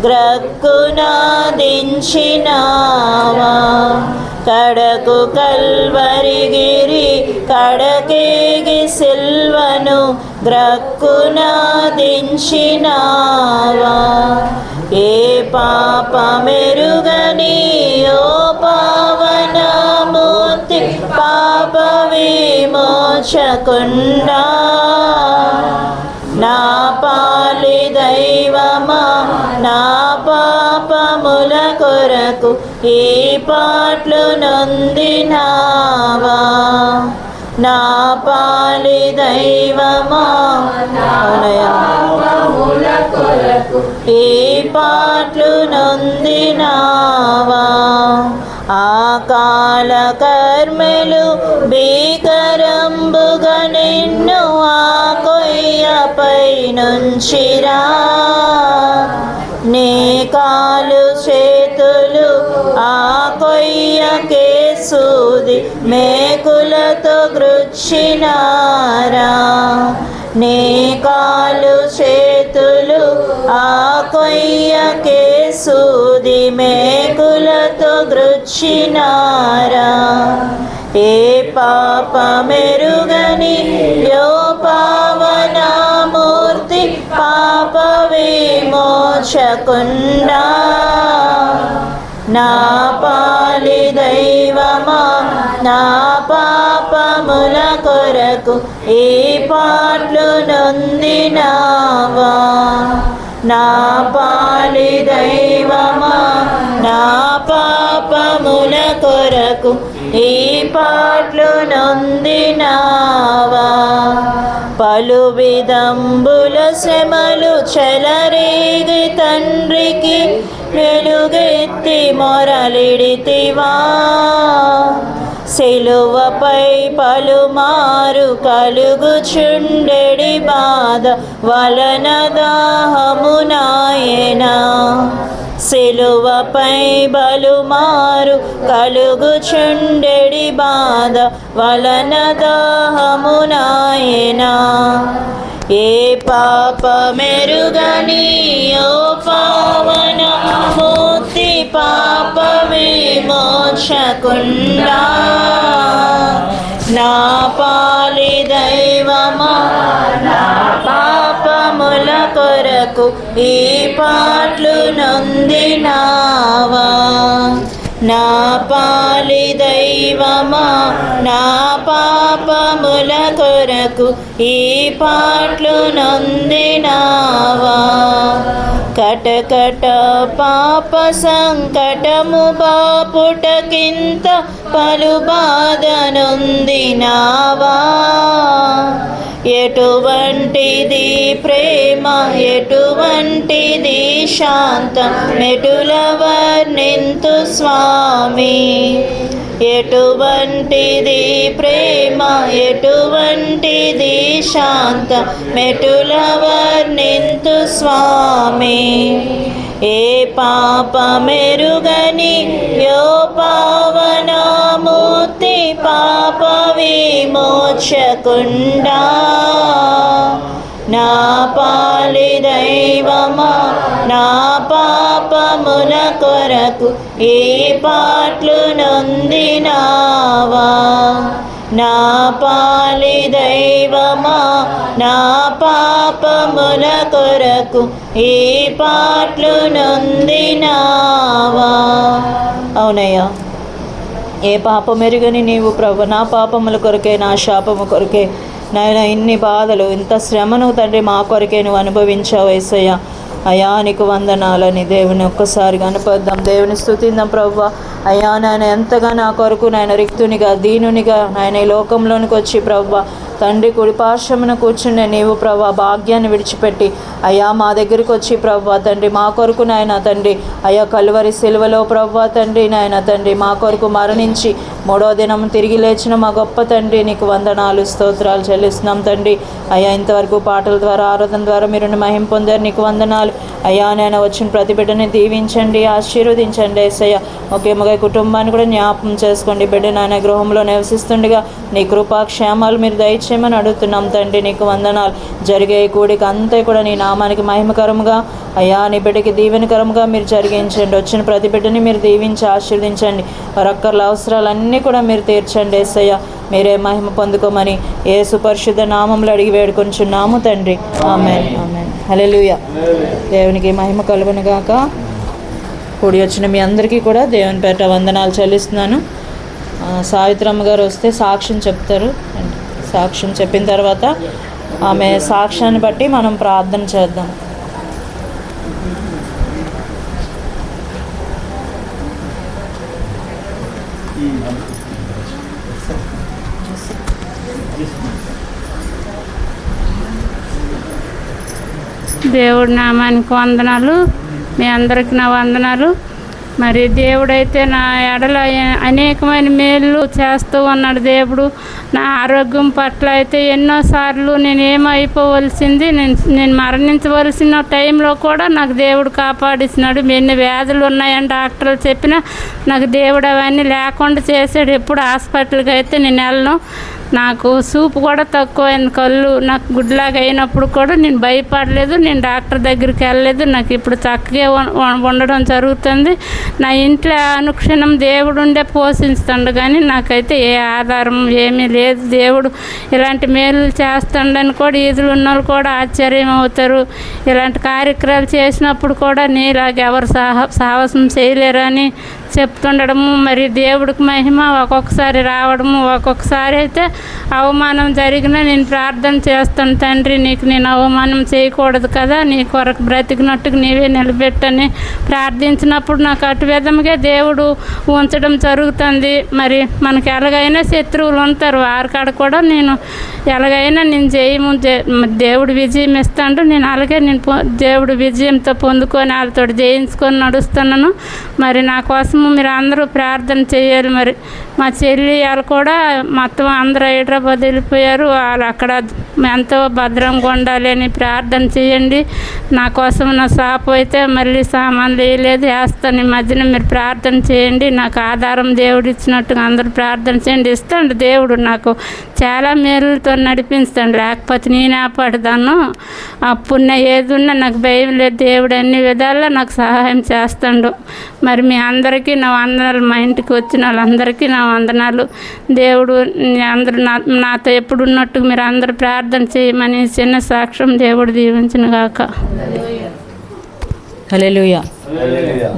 గ్రక్కున దించినావా. కడకు కల్వరిగిరి కడకేగి సిల్వను గ్రక్కున దించినావా. ఏ పాపమెరుగని ఓ పావనమూర్తి పాప విమోచకుండా. నా పాలి దైవమా నా పాపముల కొరకు ఈ పాటలు నొందినావా. నా పాలి దైవమా ఈ పాటలు నొందినావా. ఆ కాల కర్మెలు భీకరంబుగా నిన్ను ఆ కొయ్యపై నుంచిరా. నీ కాలు చేతులు ఆ కొయ్యకే సూది మేకులతో గృచ్చినారా. నీ కాలు చేతులు ఆ కొయ్యకే సూది మేకులతో గృచ్చినారా. ఏ పాపమెరుగని యో పావనమూర్తి పాప విమోచకుండా. నా పాలి దైవమా నా పాపముల కొరకు ఈ పాటలు నొందినావా. నా పాలి దైవమా నా పాపముల కొరకు ఈ పాటలు నొందినావా. పలు విధంబుల శ్రమలు చెలరేగి తండ్రికి వెలుగెత్తి మొరలిడితివా. సిలువపై పలుమారు కలుగుచుండెడి బాధ వలన దాహమునాయనా. సిలువపై బలుమారు కలుగుచుండెడి బాధ వలన దాహమునాయనా. ఏ పాపమెరుగని ఓ పావనమూర్తి పాప విమోచకుండా. నా పాలి దైవమా నా పాపముల కొరకు ఈ పాటలు నొందినావా. నా పాలి దైవమా నా పాపముల కొరకు ఈ పాటలు నొందినావా. కటకట పాప సంకటము బాపుటకింత పలు బాధ నొందినావా. ఎటువంటిది ప్రేమ ఎటువంటిది శాంతం మెటుల వర్ణింతు స్వామి. ఎటువంటిది ప్రేమ ఎటువంటిది శాంతం మెటుల వర్ణింతు స్వామి. ఏ పాపమెరుగని యో పావనమూర్తి పాప విమోచకుండా. నా పాలి దైవమా నా పాపముల కొరకు ఈ పాటలు నొందినావా. నా పాలి దైవమా నా పాపముల కొరకు ఈ పాటలు నొందినావా. అవునయ్యా, ఏ పాపమెరుగని నీవు ప్రభు నా పాపముల కొరకే నా శాపము కొరకే నాయన ఇన్ని బాధలు ఇంత శ్రమను తండ్రి మా కొరకే నువ్వు అనుభవించావు యేసయ్య. అయ్యా నీకు వందనాలని దేవుని ఒక్కసారి కనపద్దాం, దేవుని స్తుతిద్దాం ప్రభు. అయ్యా నాయన ఎంతగా నా కొరకు నాయన రిక్తునిగా దీనునిగా నాయన ఈ లోకంలోనికి వచ్చి ప్రభు తండ్రి కుడి పార్శ్వమున కూర్చునే నీవు ప్రభు భాగ్యాన్ని విడిచిపెట్టి అయ్యా మా దగ్గరికి వచ్చి ప్రభు తండ్రి మా కొరకు నాయన తండ్రి అయ్యా కలువరి సిలువలో ప్రభు తండ్రి నాయన తండ్రి మా కొరకు మరణించి మూడో దినం తిరిగి లేచిన మా గొప్ప తండ్రి నీకు వందనాలు స్తోత్రాలు చెల్లిస్తున్నాం తండ్రి. అయ్యా ఇంతవరకు పాటల ద్వారా ఆరాధన ద్వారా మీరు మహిమ పొందారు, నీకు వందనాలు అయ్యా. నేను వచ్చిన ప్రతి బిడ్డని దీవించండి, ఆశీర్వదించండి యేసయ్య. ఒకేమగా కుటుంబాన్ని కూడా జ్ఞాపకం చేసుకోండి. బిడ్డ నాయన గృహంలో నివసిస్తుండగా నీ కృపా క్షేమాలు మీరు దయచేయమని అడుగుతున్నాం తండ్రి, నీకు వందనాలు. జరిగే కూడిక అంతా కూడా నీ నామానికి మహిమకరంగా అయ్యా నీ బిడ్డకి దీవెనకరంగా మీరు జరిగించండి. వచ్చిన ప్రతి బిడ్డని మీరు దీవించి ఆశీర్వదించండి. వారి అక్కర్ల అవసరాలన్నీ కూడా మీరు తీర్చండి యేసయ్య. మీరే మహిమ పొందుకోమని యేసు పరిశుద్ధ నామంలో అడిగి వేడుకొంచున్నాము తండ్రి. ఆమేన్ ఆమేన్. హల్లెలూయా. దేవునికి మహిమ కలుగును గాక. కూడి వచ్చిన మీ అందరికీ కూడా దేవుని పేట వందనాలు చెల్లిస్తున్నాను. సావిత్రమ్మ గారు వస్తే సాక్ష్యం చెప్తారు. సాక్ష్యం చెప్పిన తర్వాత ఆమె సాక్ష్యాన్ని బట్టి మనం ప్రార్థన చేద్దాం. దేవుడి నామానికి వందనాలు. మీ అందరికి నా వందనాలు. మరి దేవుడైతే నా ఎడల అనేకమైన మేలు చేస్తూ ఉన్నాడు. దేవుడు నా ఆరోగ్యం పట్ల అయితే ఎన్నోసార్లు నేను ఏమైపోవలసింది, నేను మరణించవలసిన టైంలో కూడా నాకు దేవుడు కాపాడిస్తున్నాడు. ఎన్ని వ్యాధులు ఉన్నాయని డాక్టర్లు చెప్పినా నాకు దేవుడు అవన్నీ లేకుండా చేశాడు. ఎప్పుడు హాస్పిటల్కి అయితే నేను వెళ్ళను. నాకు చూపు కూడా తక్కువైంది. కళ్ళు నాకు గుడ్లాగా అయినప్పుడు కూడా నేను భయపడలేదు. నేను డాక్టర్ దగ్గరికి వెళ్ళలేదు. నాకు ఇప్పుడు చక్కగా ఉండడం జరుగుతుంది. నా ఇంట్లో అనుక్షణం దేవుడు ఉండే పోషిస్తుండు. కానీ నాకైతే ఏ ఆధారం ఏమీ లేదు. దేవుడు ఇలాంటి మేలు చేస్తుండని కూడా ఈదులు ఉన్న వాళ్ళు కూడా ఆశ్చర్యం అవుతారు. ఇలాంటి కార్యక్రమాలు చేసినప్పుడు కూడా నీలాగా ఎవరు సాహసం చేయలేరని చెప్తుండడము. మరి దేవుడికి మహిమ ఒక్కొక్కసారి రావడము, ఒక్కొక్కసారి అయితే అవమానం జరిగినా నేను ప్రార్థన చేస్తాను. తండ్రి నీకు నేను అవమానం చేయకూడదు కదా, నీ కొరకు బ్రతికినట్టుగా నీవే నిలబెట్టని ప్రార్థించినప్పుడు నాకు అటు విధముగా దేవుడు ఉంచడం జరుగుతుంది. మరి మనకి ఎలాగైనా శత్రువులు ఉంటారు. వారికాడ కూడా నేను ఎలాగైనా నేను జయము దేవుడు విజయం ఇస్తాడు. నేను అలాగే దేవుడు విజయంతో పొందుకొని వాళ్ళతో జయించుకొని నడుస్తున్నాను. మరి నా కోసము మీరు అందరూ ప్రార్థన చేయాలి. మరి మా చెల్లి వాళ్ళు కూడా మొత్తం అందరూ హైదరాబాద్ వెళ్ళిపోయారు. వాళ్ళు అక్కడ ఎంతో భద్రంగా ఉండాలి అని ప్రార్థన చేయండి. నా కోసం నా షాపు అయితే మళ్ళీ సామాన్లు వేయలేదు, వేస్తాను. ఈ మధ్యన మీరు ప్రార్థన చేయండి. నాకు ఆధారం దేవుడు ఇచ్చినట్టుగా అందరూ ప్రార్థన చేయండి. ఇస్తాడు దేవుడు నాకు చాలా మేలుతో నడిపిస్తాడు. లేకపోతే నేనే పడతాను. అప్పుడు ఏది ఉన్నా నాకు భయం లేదు. దేవుడు అన్ని విధాల్లో నాకు సహాయం చేస్తాడు. మరి మీ అందరికీ నా వందనాలు. మా ఇంటికి వచ్చిన వాళ్ళందరికీ నా వందనాలు. దేవుడు అందరూ నాతో ఎప్పుడు ఉన్నట్టుగా మీరు అందరూ ప్రార్థన చేయమని చిన్న సాక్ష్యం దేవుడు దీవించును గాక. హల్లెలూయా.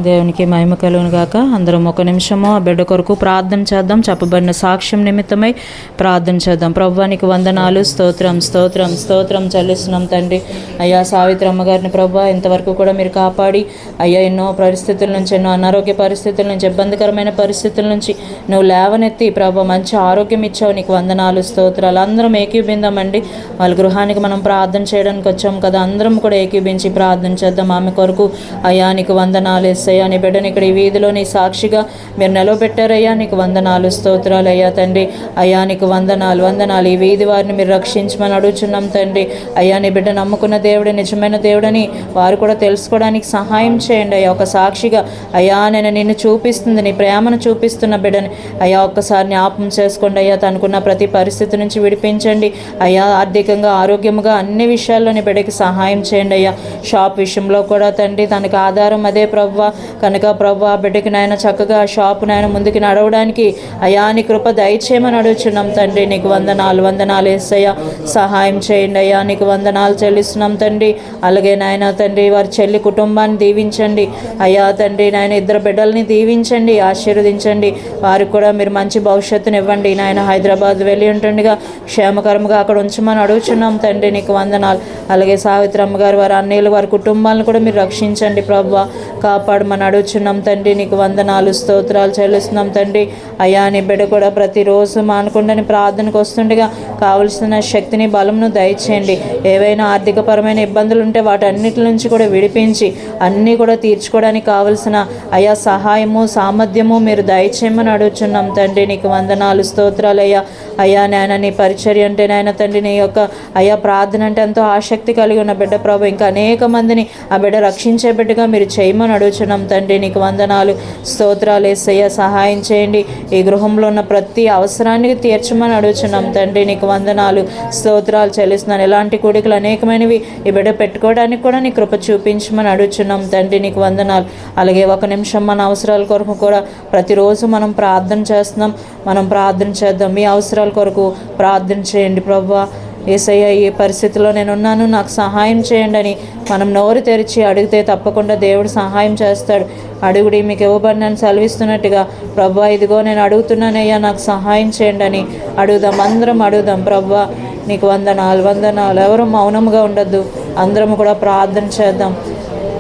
దేవునికి మహిమ కలుగును గాక. అందరం ఒక నిమిషము ఆ బిడ్డ కొరకు ప్రార్థన చేద్దాం. చెప్పబడిన సాక్ష్యం నిమిత్తమై ప్రార్థన చేద్దాం. ప్రభువానికి వందనాలు, స్తోత్రం స్తోత్రం స్తోత్రం చెల్లిస్తున్నాం తండ్రి. అయ్యా సావిత్రమ్మ గారిని ప్రభా ఇంతవరకు కూడా మీరు కాపాడి అయ్యా ఎన్నో పరిస్థితుల నుంచి, ఎన్నో అనారోగ్య పరిస్థితుల నుంచి, ఇబ్బందికరమైన పరిస్థితుల నుంచి నువ్వు లేవనెత్తి ప్రభా మంచి ఆరోగ్యం ఇచ్చావు. నీకు వందనాలు స్తోత్రాలు. అందరం ఏకీబిందామండి. వాళ్ళ గృహానికి మనం ప్రార్థన చేయడానికి వచ్చాం కదా, అందరం కూడా ఏకీబించి ప్రార్థన చేద్దాం. ఆమె కొరకు అయ్యా నీకు వందనాలు యేసయ్యా. నీ బిడ్డని ఇక్కడ ఈ వీధిలో నీ సాక్షిగా మీరు నిలవబెట్టారయ్యా. నీకు వందనాలు స్తోత్రాలు అయ్యా తండ్రి. అయ్యా నీకు వందనాలు వందనాలు. ఈ వీధి వారిని మీరు రక్షించమని అడుగుచున్నాం తండ్రి. అయ్యా నీ బిడ్డ నమ్ముకున్న దేవుడు నిజమైన దేవుడని వారు కూడా తెలుసుకోవడానికి సహాయం చేయండి అయ్యా. ఒక సాక్షిగా అయ్యా నేను నిన్ను చూపిస్తుంది, నీ ప్రేమను చూపిస్తున్న బిడ్డని అయ్యా ఒక్కసారి జ్ఞాపకం చేసుకోండి అయ్యా. తనకున్న ప్రతి పరిస్థితి నుంచి విడిపించండి అయ్యా. ఆర్థికంగా ఆరోగ్యంగా అన్ని విషయాల్లో నీ బిడ్డకి సహాయం చేయండి అయ్యా. షాప్ విషయంలో కూడా తండ్రి తనకు ఆధారం అదే ప్రవ్వా. కనుక ప్రవ్వా బిడ్డకి నాయన చక్కగా షాపు నాయన ముందుకు నడవడానికి అయా నీ కృప దయచేయమని అడుగుచున్నాం తండ్రి. నీకు వందనాలు వందనాలు యేసయ్యా. సహాయం చేయండి అయ్యా. నీకు వందనాలు చెల్లిస్తున్నాం తండ్రి. అలాగే నాయన తండ్రి వారి చెల్లి కుటుంబాన్ని దీవించండి అయ్యా తండ్రి. నాయన ఇద్దరు బిడ్డల్ని దీవించండి, ఆశీర్వదించండి. వారికి కూడా మీరు మంచి భవిష్యత్తుని ఇవ్వండి నాయన. హైదరాబాద్ వెళ్ళి ఉంటుండగా క్షేమకరంగా అక్కడ ఉంచమని అడుగుచున్నాం తండ్రి. నీకు వందనాలు. అలాగే సావిత్రమ్మ గారు వారి అన్నయ్యలు వారి కుటుంబాలను కూడా మీరు రక్షించండి ప్రభువా. కాపాడమని అడుగుచున్నాం తండ్రి. నీకు వందనాలు స్తోత్రాలు చెల్లిస్తున్నాం తండ్రి. అయ్యా నీ బిడ్డ కూడా ప్రతిరోజు మానకుండాని ప్రార్థనకు వస్తుండగా కావలసిన శక్తిని బలంను దయచేయండి. ఏవైనా ఆర్థికపరమైన ఇబ్బందులు ఉంటే వాటన్నిటి నుంచి కూడా విడిపించి అన్నీ కూడా తీర్చుకోవడానికి కావలసిన అయ్యా సహాయము సామర్థ్యము మీరు దయచేయమని అడుగుచున్నాం తండ్రి. నీకు వందనాలు స్తోత్రాలు అయ్యా. అయ్యా నాయన నీ పరిచర్య అంటే నాయన తండ్రి నీ యొక్క అయ్యా ప్రార్థన అంటే ఎంతో ఆసక్తి కలిగి ఉన్న బిడ్డ ప్రభు ఇంకా అనేక మందిని ఆ బిడ్డ రక్షించే బిడ్డగా మీరు చేయ చేయమని అడుగుచున్నాం తండ్రి. నీకు వందనాలు, స్తోత్రాలు యేసయ్య. సహాయం చేయండి. ఈ గృహంలో ఉన్న ప్రతి అవసరానికి తీర్చమని అడుగుచున్నాం తండ్రి. నీకు వందనాలు, స్తోత్రాలు చెల్లిస్తున్నాను. ఎలాంటి కోరికలు అనేకమైనవి ఈ బిడ్డ పెట్టుకోవడానికి కూడా నీ కృప చూపించమని అడుగుచున్నాం తండ్రి. నీకు వందనాలు. అలాగే ఒక నిమిషం మన అవసరాల కొరకు కూడా ప్రతిరోజు మనం ప్రార్థన చేస్తున్నాం. మనం ప్రార్థన చేద్దాం. మీ అవసరాల కొరకు ప్రార్థన చేయండి. ప్రభువా యేసయ్య, ఈ పరిస్థితిలో నేనున్నాను, నాకు సహాయం చేయండి అని మనం నోరు తెరిచి అడిగితే తప్పకుండా దేవుడు సహాయం చేస్తాడు. అడుగుడి మీకు ఇవ్వబడినని సెలవిస్తున్నట్టుగా, ప్రభువా ఇదిగో నేను అడుగుతున్నానయ్యా, నాకు సహాయం చేయండి అని అడుగుదాం. అందరం అడుగుదాం. ప్రభువా నీకు వందనాలు, వందనాలు. ఎవరు మౌనంగా ఉండొద్దు, అందరం కూడా ప్రార్థన చేద్దాం.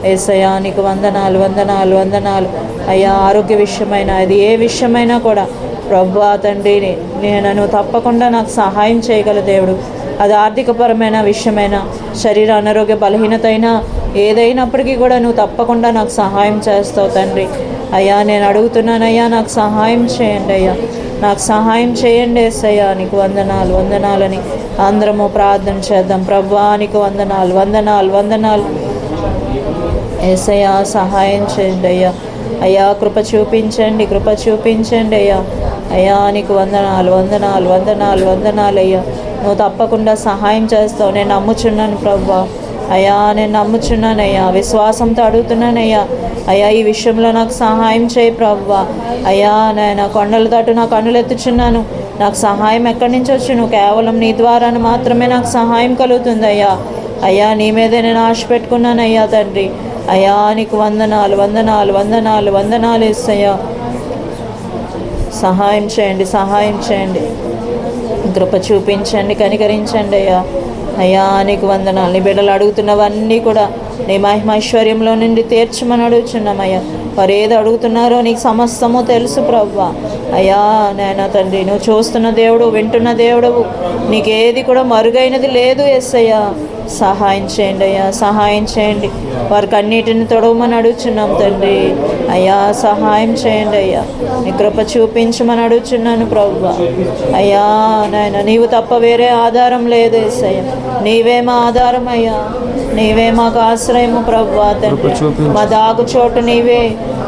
యేసయ్యా నీకు వందనాలు, వందనాలు, వందనాలు. అయ్యా ఆరోగ్య విషయమైనా, అది ఏ విషయమైనా కూడా ప్రభువా తండ్రి, నేను తప్పకుండా నాకు సహాయం చేయగల దేవుడు. అది ఆర్థికపరమైన విషయమైనా, శరీర అనారోగ్య బలహీనత అయినా, ఏదైనప్పటికీ కూడా నువ్వు తప్పకుండా నాకు సహాయం చేస్తావు తండ్రి. అయ్యా నేను అడుగుతున్నానయ్యా, నాకు సహాయం చేయండి అయ్యా, నాకు సహాయం చేయండి యేసయ్యా. నీకు వందనాలు, వందనాలని అందరము ప్రార్థన చేద్దాం. ప్రభువా నీకు వందనాలు, వందనాలు, వందనాలు. యేసయ్యా సహాయం చేయండి అయ్యా. అయ్యా కృప చూపించండి, కృప చూపించండి అయ్యా. అయ్యా నీకు వందనాలు, వందనాలు, వందనాలు, వందనాలు అయ్యా. నువ్వు తప్పకుండా సహాయం చేస్తావు. నేను నమ్ముచున్నాను ప్రభువా. అయ్యా నేను నమ్ముచున్నానయ్యా, విశ్వాసంతో అడుగుతున్నానయ్యా. అయ్యా ఈ విషయంలో నాకు సహాయం చేయి ప్రభువా. అయ్యా నేను కొండల తట్టు నా కన్నులు ఎత్తుచున్నాను. నాకు సహాయం ఎక్కడి నుంచి వచ్చును? కేవలం నీ ద్వారా మాత్రమే నాకు సహాయం కలుగుతుంది అయ్యా. అయ్యా నీ మీదే నేను ఆశ పెట్టుకున్నానయ్యా తండ్రి. అయ్యా నీకు వందనాలు, వందనాలు, వందనాలు, వందనాలు యేసయ్యా. సహాయం చేయండి, సహాయం చేయండి, కృప చూపించండి, కనికరించండి అయ్యా. అయ్యా నీకు వందనాలు. నీ బిడ్డలు అడుగుతున్నవన్నీ కూడా నీ మహిమైశ్వర్యంలో నుండి తీర్చమని అడుగుచున్నామయ్యా. వారు ఏది అడుగుతున్నారో నీకు సమస్తము తెలుసు ప్రభువా. అయ్యా నాయనా తండ్రి, నువ్వు చూస్తున్న దేవుడు, వింటున్న దేవుడవు. నీకేది కూడా మరుగైనది లేదు యేసయ్యా. సహాయం చేయండి అయ్యా, సహాయం చేయండి. వారికి అన్నిటిని తొడవమని అడుగుచున్నాం తండ్రి. అయ్యా సహాయం చేయండి అయ్యా. నీ కృప చూపించమని అడుగుచున్నాను ప్రభువా. అయ్యా నాయన నీవు తప్ప వేరే ఆధారం లేదు యేసయ్యా. నీవే మా ఆధారం అయ్యా, నీవే మాకు ఆశ్రయము ప్రభువా తండ్రి. మా దాగు చోటు నీవే,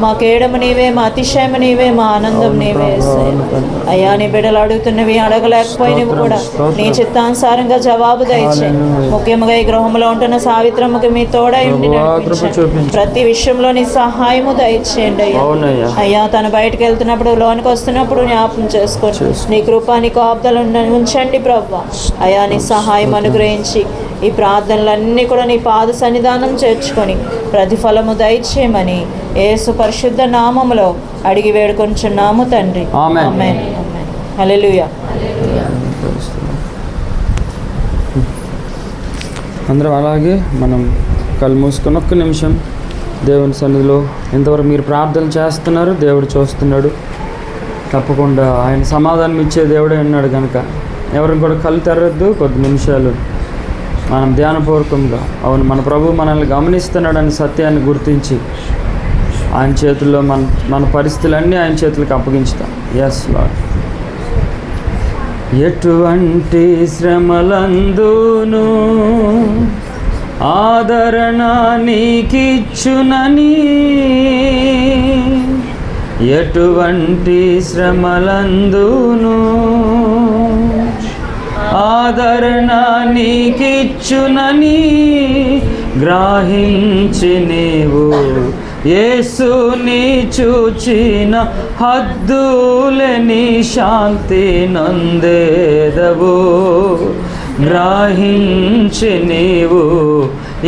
మా కేడము నీవే, మా అతిశయము నీవే, మా ఆనందం నీవే యేసయ్యా. అయ్యా నీ బిడ్డలు అడుగుతున్నవి, అడగలేకపోయినవి కూడా నీ చిత్తానుసారంగా జవాబు దయచేయి. ముఖ్యంగా ఈ గృహంలో ఉంటున్న సావిత్రమ్మకి మీ తోడై ఉండి నడిపించండి. ప్రతి విషయంలో నీ సహాయము దయచేయండి అయ్యా. అయ్యా తను బయటకు వెళ్తున్నప్పుడు, లోనికి వస్తున్నప్పుడు జ్ఞాపకం చేసుకోండి. నీ కృప, నీ కాపుదలు ఉంచండి ప్రభువా. అయ్యా నీ సహాయం అనుగ్రహించి ఈ ప్రార్థనలన్నీ కూడా నీ పాద సన్నిధానం చేర్చుకొని ప్రతిఫలము దయచేయమని యేసు పరిశుద్ధ నామములో అడిగి వేడుకొంచున్నాము తండ్రి. ఆమేన్. హల్లెలూయా. అందరం అలాగే మనం కళ్ళు మూసుకొని ఒక్క నిమిషం దేవుని సన్నిధిలో ఇంతవరకు మీరు ప్రార్థన చేస్తున్నారు, దేవుడు చూస్తున్నాడు. తప్పకుండా ఆయన సమాధానం ఇచ్చే దేవుడే ఉన్నాడు కనుక ఎవరిని కూడా కళ్ళు తెరవద్దు. కొద్ది నిమిషాలు మనం ధ్యానపూర్వకంగా, అవును మన ప్రభు మనల్ని గమనిస్తున్నాడని సత్యాన్ని గుర్తించి ఆయన చేతుల్లో మన పరిస్థితులన్నీ ఆయన చేతులకు అప్పగించుతాం. Yes lord. ఎటువంటి శ్రమలందును ఆదరణ నీకిచ్చునని, ఎటువంటి శ్రమలందును ఆదరణ నీకిచ్చునని గ్రహించి నీవు యేసుని చూచిన హద్దులేని శాంతి నందేదవు. గ్రహించి నీవు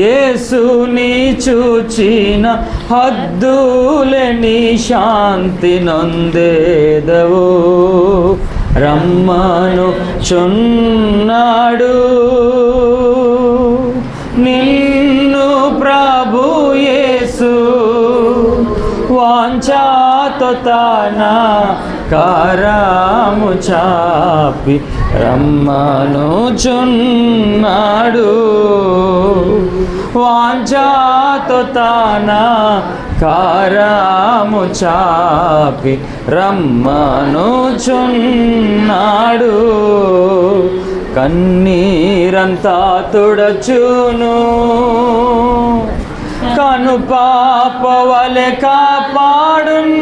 యేసుని చూచిన హద్దులేని శాంతి నందేదవు. రమ్మను చున్నాడు నిన్ను ప్రభు యేసు, వాంఛాతో తన కరము చాపి రమ్మను చున్నాడు. వాంఛాతో తన కరము చాపి రమ్మను చున్నాడు. కన్నీరంతా తుడచును, కను పాపవలె కాపాడున్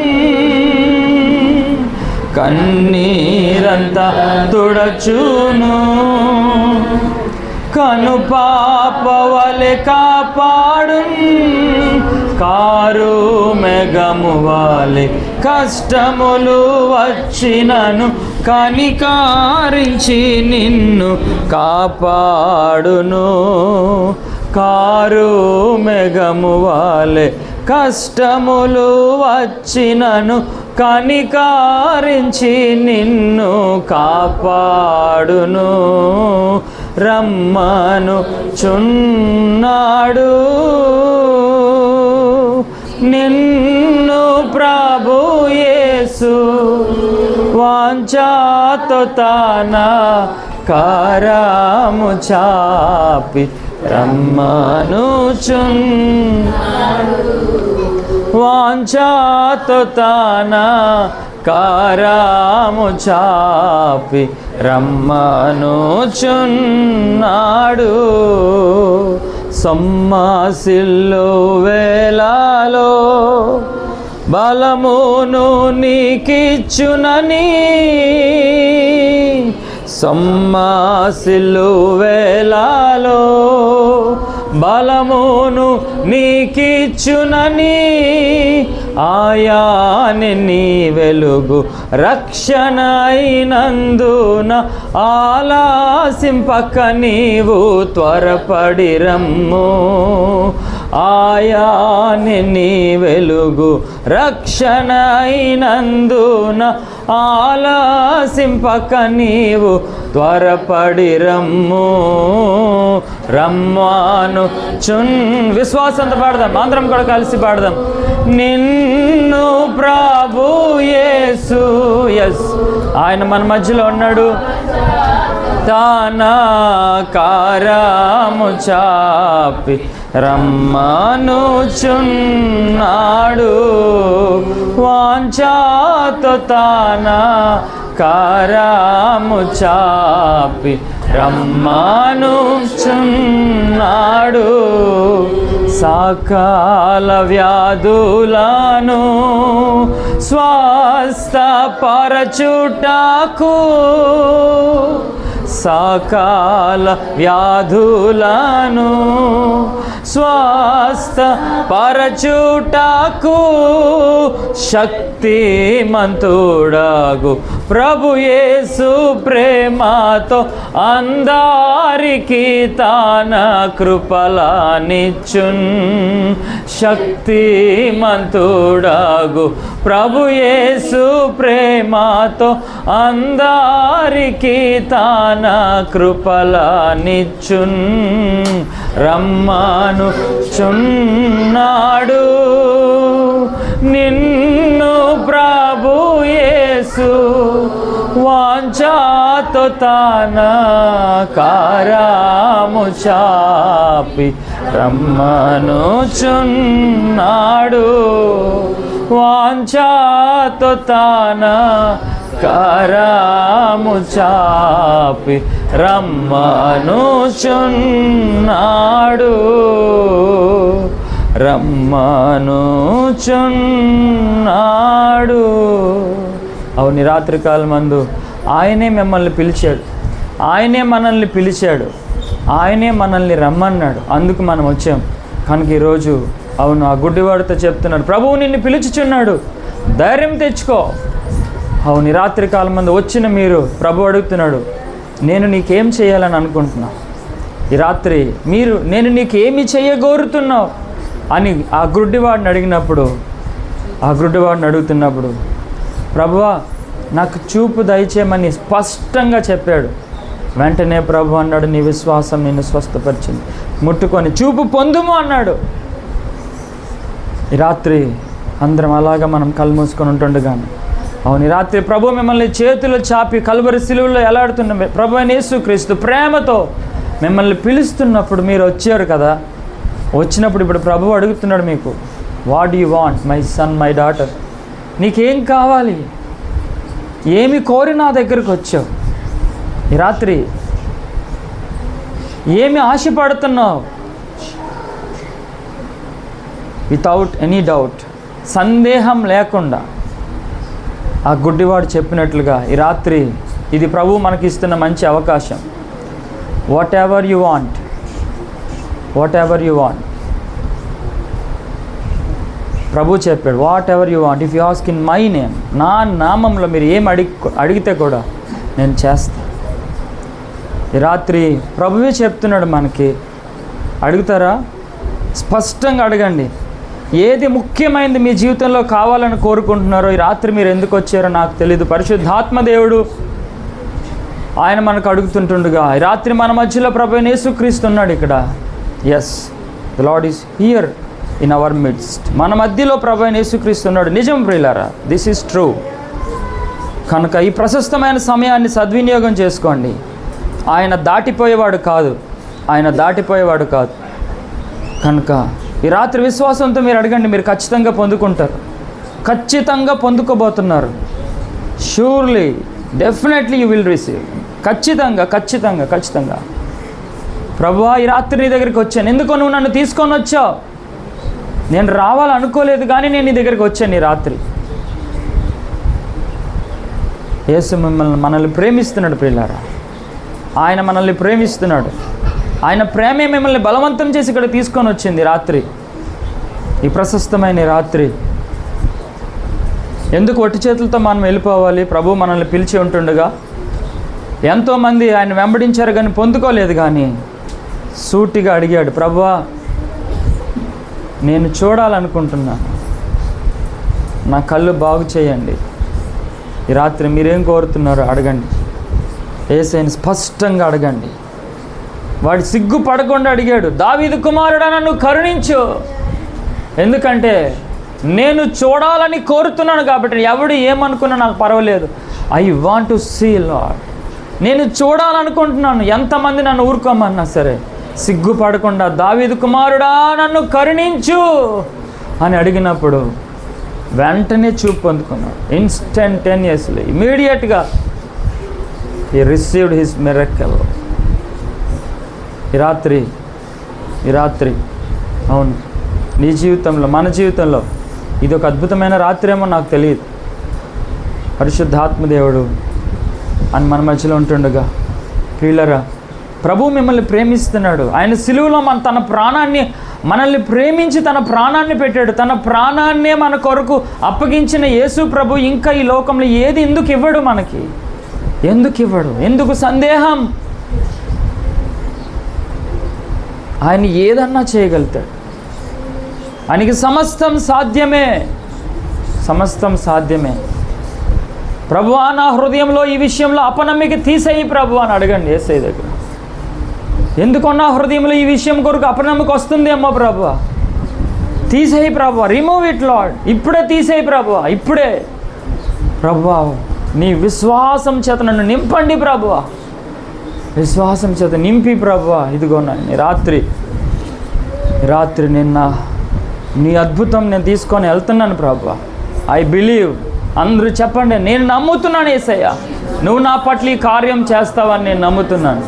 కన్నీరంతా తుడచును కను పాపవలె కాపాడున్ కారు మెగము వాలె కష్టములు వచ్చినను కనికారించి నిన్ను కాపాడును కారు మెగము వాలె కష్టములు వచ్చినను కనికారించి నిన్ను కాపాడును రమ్మను చున్నాడు నిన్ను ప్రభు యేసు వాంఛాతో తన కరము చాపి రమ్మను వాంఛాతో తన కరము చాపి రమ్మనుచున్నాడు సొమ్మసిల్లు వేళలో బలమును నీకిచ్చునని సొమ్మసిల్లు వేళలో బలమును నీకిచ్చునని ఆయాని నీ వెలుగు రక్షణ అయినందున ఆలసింపక నీవు త్వరపడి రమ్ము ఆయాని నీ వెలుగు రక్షణ అయినందున ఆలసింపక నీవు త్వరపడి రమ్ము రమ్మాను విశ్వాసంతో పాడదాం అందరం కూడా కలిసి పాడదాం నిన్ను ప్రభు యేసు ఎస్ ఆయన మన మధ్యలో ఉన్నాడు తన కరము చాపి రమ్మనుచున్నాడు వాంఛాతో తన కరము చాపి రమ్మనుచున్నాడు సకల వ్యాధులను స్వస్థపరచుటకు సకల వ్యాధులను స్వస్థపరచుటకు శక్తిమంతుడగు ప్రభు యేసు ప్రేమతో అందరికి తన కృపలనిచ్చున్ శక్తిమంతుడగు ప్రభు యేసు ప్రేమతో అందరికి తన కృపలనిచ్చున్ రమ్మను చున్నాడు నిన్ను ప్రభు యేసు వాంఛాతో తన కరము చాపి రమ్మనుచున్నాడు వాంఛాతో తన కరము చాపి రమ్మనుచున్నాడు రమ్మనుచున్నాడు. అవును, రాత్రికాలం మందు ఆయనే మిమ్మల్ని పిలిచాడు, ఆయనే మనల్ని పిలిచాడు, ఆయనే మనల్ని రమ్మన్నాడు. అందుకు మనం వచ్చాం కనుక ఈరోజు అవును ఆ గుడ్డివాడితో చెప్తున్నాడు, ప్రభువు నిన్ను పిలుచుచున్నాడు, ధైర్యం తెచ్చుకో. అవును, రాత్రికాలం మందు వచ్చిన మీరు ప్రభు అడుగుతున్నాడు, నేను నీకేం చేయాలని అనుకుంటున్నావు ఈ రాత్రి, నేను నీకేమి చేయగోరుతున్నావు అని ఆ గుడ్డివాడిని అడుగుతున్నప్పుడు ప్రభువా నాకు చూపు దయచేయమని స్పష్టంగా చెప్పాడు. వెంటనే ప్రభు అన్నాడు, నీ విశ్వాసం నిన్ను స్వస్థపరిచింది, ముట్టుకొని చూపు పొందుము అన్నాడు. ఈ రాత్రి అందరం అలాగా మనం కళ్ళు మూసుకొని ఉంటుండగానే అవును ఈ రాత్రి ప్రభు మిమ్మల్ని చేతులు చాపి కల్వరి సిలువలో ఎలాడుతున్న ప్రభు అయిన యేసుక్రీస్తు ప్రేమతో మిమ్మల్ని పిలుస్తున్నప్పుడు మీరు వచ్చారు కదా, వచ్చినప్పుడు ఇప్పుడు ప్రభు అడుగుతున్నాడు మీకు, what you want my son my daughter, నీకేం కావాలి, ఏమి కోరి నా దగ్గరకు వచ్చావు, ఈ రాత్రి ఏమి ఆశపడుతున్నావు, వితౌట్ ఎనీ డౌట్, సందేహం లేకుండా ఆ గుడ్డివాడు చెప్పినట్లుగా ఈ రాత్రి ఇది ప్రభువు మనకి ఇస్తున్న మంచి అవకాశం. వాట్ ఎవర్ యు వాంట్, ప్రభు చెప్పాడు, what ever you want if you ask in my name, నా నామంలో మీరు ఏం అడిగితే కూడా నేను చేస్తాను. ఈ రాత్రి ప్రభువే చెప్తున్నాడు మనకి, అడుగుతారా? స్పష్టంగా అడగండి. ఏది ముఖ్యమైనది మీ జీవితంలో కావాలని కోరుకుంటున్నారో ఈ రాత్రి మీరు ఎందుకు వచ్చారో నాకు తెలియదు. పరిశుద్ధాత్మ దేవుడు ఆయన మనకు అడుగుతుంటుండగా ఈ రాత్రి మన మధ్యలో ప్రభువైన యేసుక్రీస్తు ఉన్నాడు ఇక్కడ. Yes, the Lord is here in our midst. మన మధ్యలో ప్రభువైన యేసుక్రీస్తు ఉన్నాడు. నిజం ప్రియులారా, దిస్ ఈజ్ ట్రూ. కనుక ఈ ప్రశస్తమైన సమయాన్ని సద్వినియోగం చేసుకోండి. ఆయన దాటిపోయేవాడు కాదు, కనుక ఈ రాత్రి విశ్వాసంతో మీరు అడగండి, మీరు ఖచ్చితంగా పొందుకుంటారు, ఖచ్చితంగా పొందుకోబోతున్నారు. Surely, definitely you will receive. ఖచ్చితంగా. ప్రభువా, ఈ రాత్రి నీ దగ్గరికి వచ్చాను. ఎందుకో నువ్వు నన్ను తీసుకొని వచ్చావు. నేను రావాలనుకోలేదు, కానీ నేను నీ దగ్గరికి వచ్చాను ఈ రాత్రి. యేసు మనల్ని ప్రేమిస్తున్నాడు ప్రియులారా. ఆయన మనల్ని ప్రేమిస్తున్నాడు. ఆయన ప్రేమే మిమ్మల్ని బలవంతం చేసి ఇక్కడ తీసుకొని వచ్చింది రాత్రి, ఈ ప్రశస్తమైన రాత్రి. ఎందుకు ఒట్టి చేతులతో మనం వెళ్ళిపోవాలి? ప్రభు మనల్ని పిలిచి ఉంటుండగా ఎంతోమంది ఆయన వెంబడించారు కానీ పొందుకోలేదు. కానీ సూటిగా అడిగాడు, ప్రభువా నేను చూడాలనుకుంటున్నాను, నా కళ్ళు బాగు చేయండి. ఈ రాత్రి మీరేం కోరుతున్నారో అడగండి. యేసయ్యని స్పష్టంగా అడగండి. వాడు సిగ్గుపడకుండా అడిగాడు, దావీదు కుమారుడా నన్ను కరుణించు. ఎందుకంటే నేను చూడాలని కోరుతున్నాను కాబట్టి ఎవడు ఏమనుకున్నా నాకు పర్వాలేదు. I want to see Lord. నేను చూడాలనుకుంటున్నాను. ఎంతమంది నన్ను ఊరుకోమన్నా సరే సిగ్గుపడకుండా దావీదు కుమారుడా నన్ను కరుణించు అని అడిగినప్పుడు వెంటనే చూపు పొందుకున్నాడు. ఇన్స్టంటేనియస్లీ, ఇమీడియట్గా he received his miracle. ఈ రాత్రి అవును, నీ జీవితంలో, మన జీవితంలో ఇది ఒక అద్భుతమైన రాత్రి ఏమో నాకు తెలియదు. పరిశుద్ధాత్మదేవుడు అని మన మధ్యలో ఉంటుండగా ప్రియులరా, ప్రభు మిమ్మల్ని ప్రేమిస్తున్నాడు. ఆయన సిలువలో తన ప్రాణాన్ని, మనల్ని ప్రేమించి తన ప్రాణాన్ని పెట్టాడు. తన ప్రాణాన్నే మన కొరకు అప్పగించిన యేసు ప్రభు ఇంకా ఈ లోకంలో ఏది ఎందుకు ఇవ్వడు మనకి? ఎందుకు సందేహం? ఆయన ఏదన్నా చేయగలుగుతాడు. ఆయనకి సమస్తం సాధ్యమే. ప్రభువా నా హృదయంలో ఈ విషయంలో అపనమ్మిక తీసేయి ప్రభు అని అడగండి యేసయ్య దగ్గర. ఎందుకో నా హృదయంలో ఈ విషయం కొరకు అపనమ్మిక వస్తుందేమో ప్రభువా, తీసేయి ప్రభువా, రిమూవ్ ఇట్ లార్డ్. ఇప్పుడే తీసేయి ప్రభువా, ఇప్పుడే. ప్రభువా నీ విశ్వాసం చేత నన్ను నింపండి ప్రభువా, విశ్వాసం చేత నింపి ప్రభువా. ఇదిగో ఈ రాత్రి నిన్న నీ అద్భుతం నేను తీసుకొని వెళ్తున్నాను ప్రభువా. I believe. అందరూ చెప్పండి, నేను నమ్ముతున్నాను యేసయ్య, నువ్వు నా పట్ల ఈ కార్యం చేస్తావని నేను నమ్ముతున్నాను.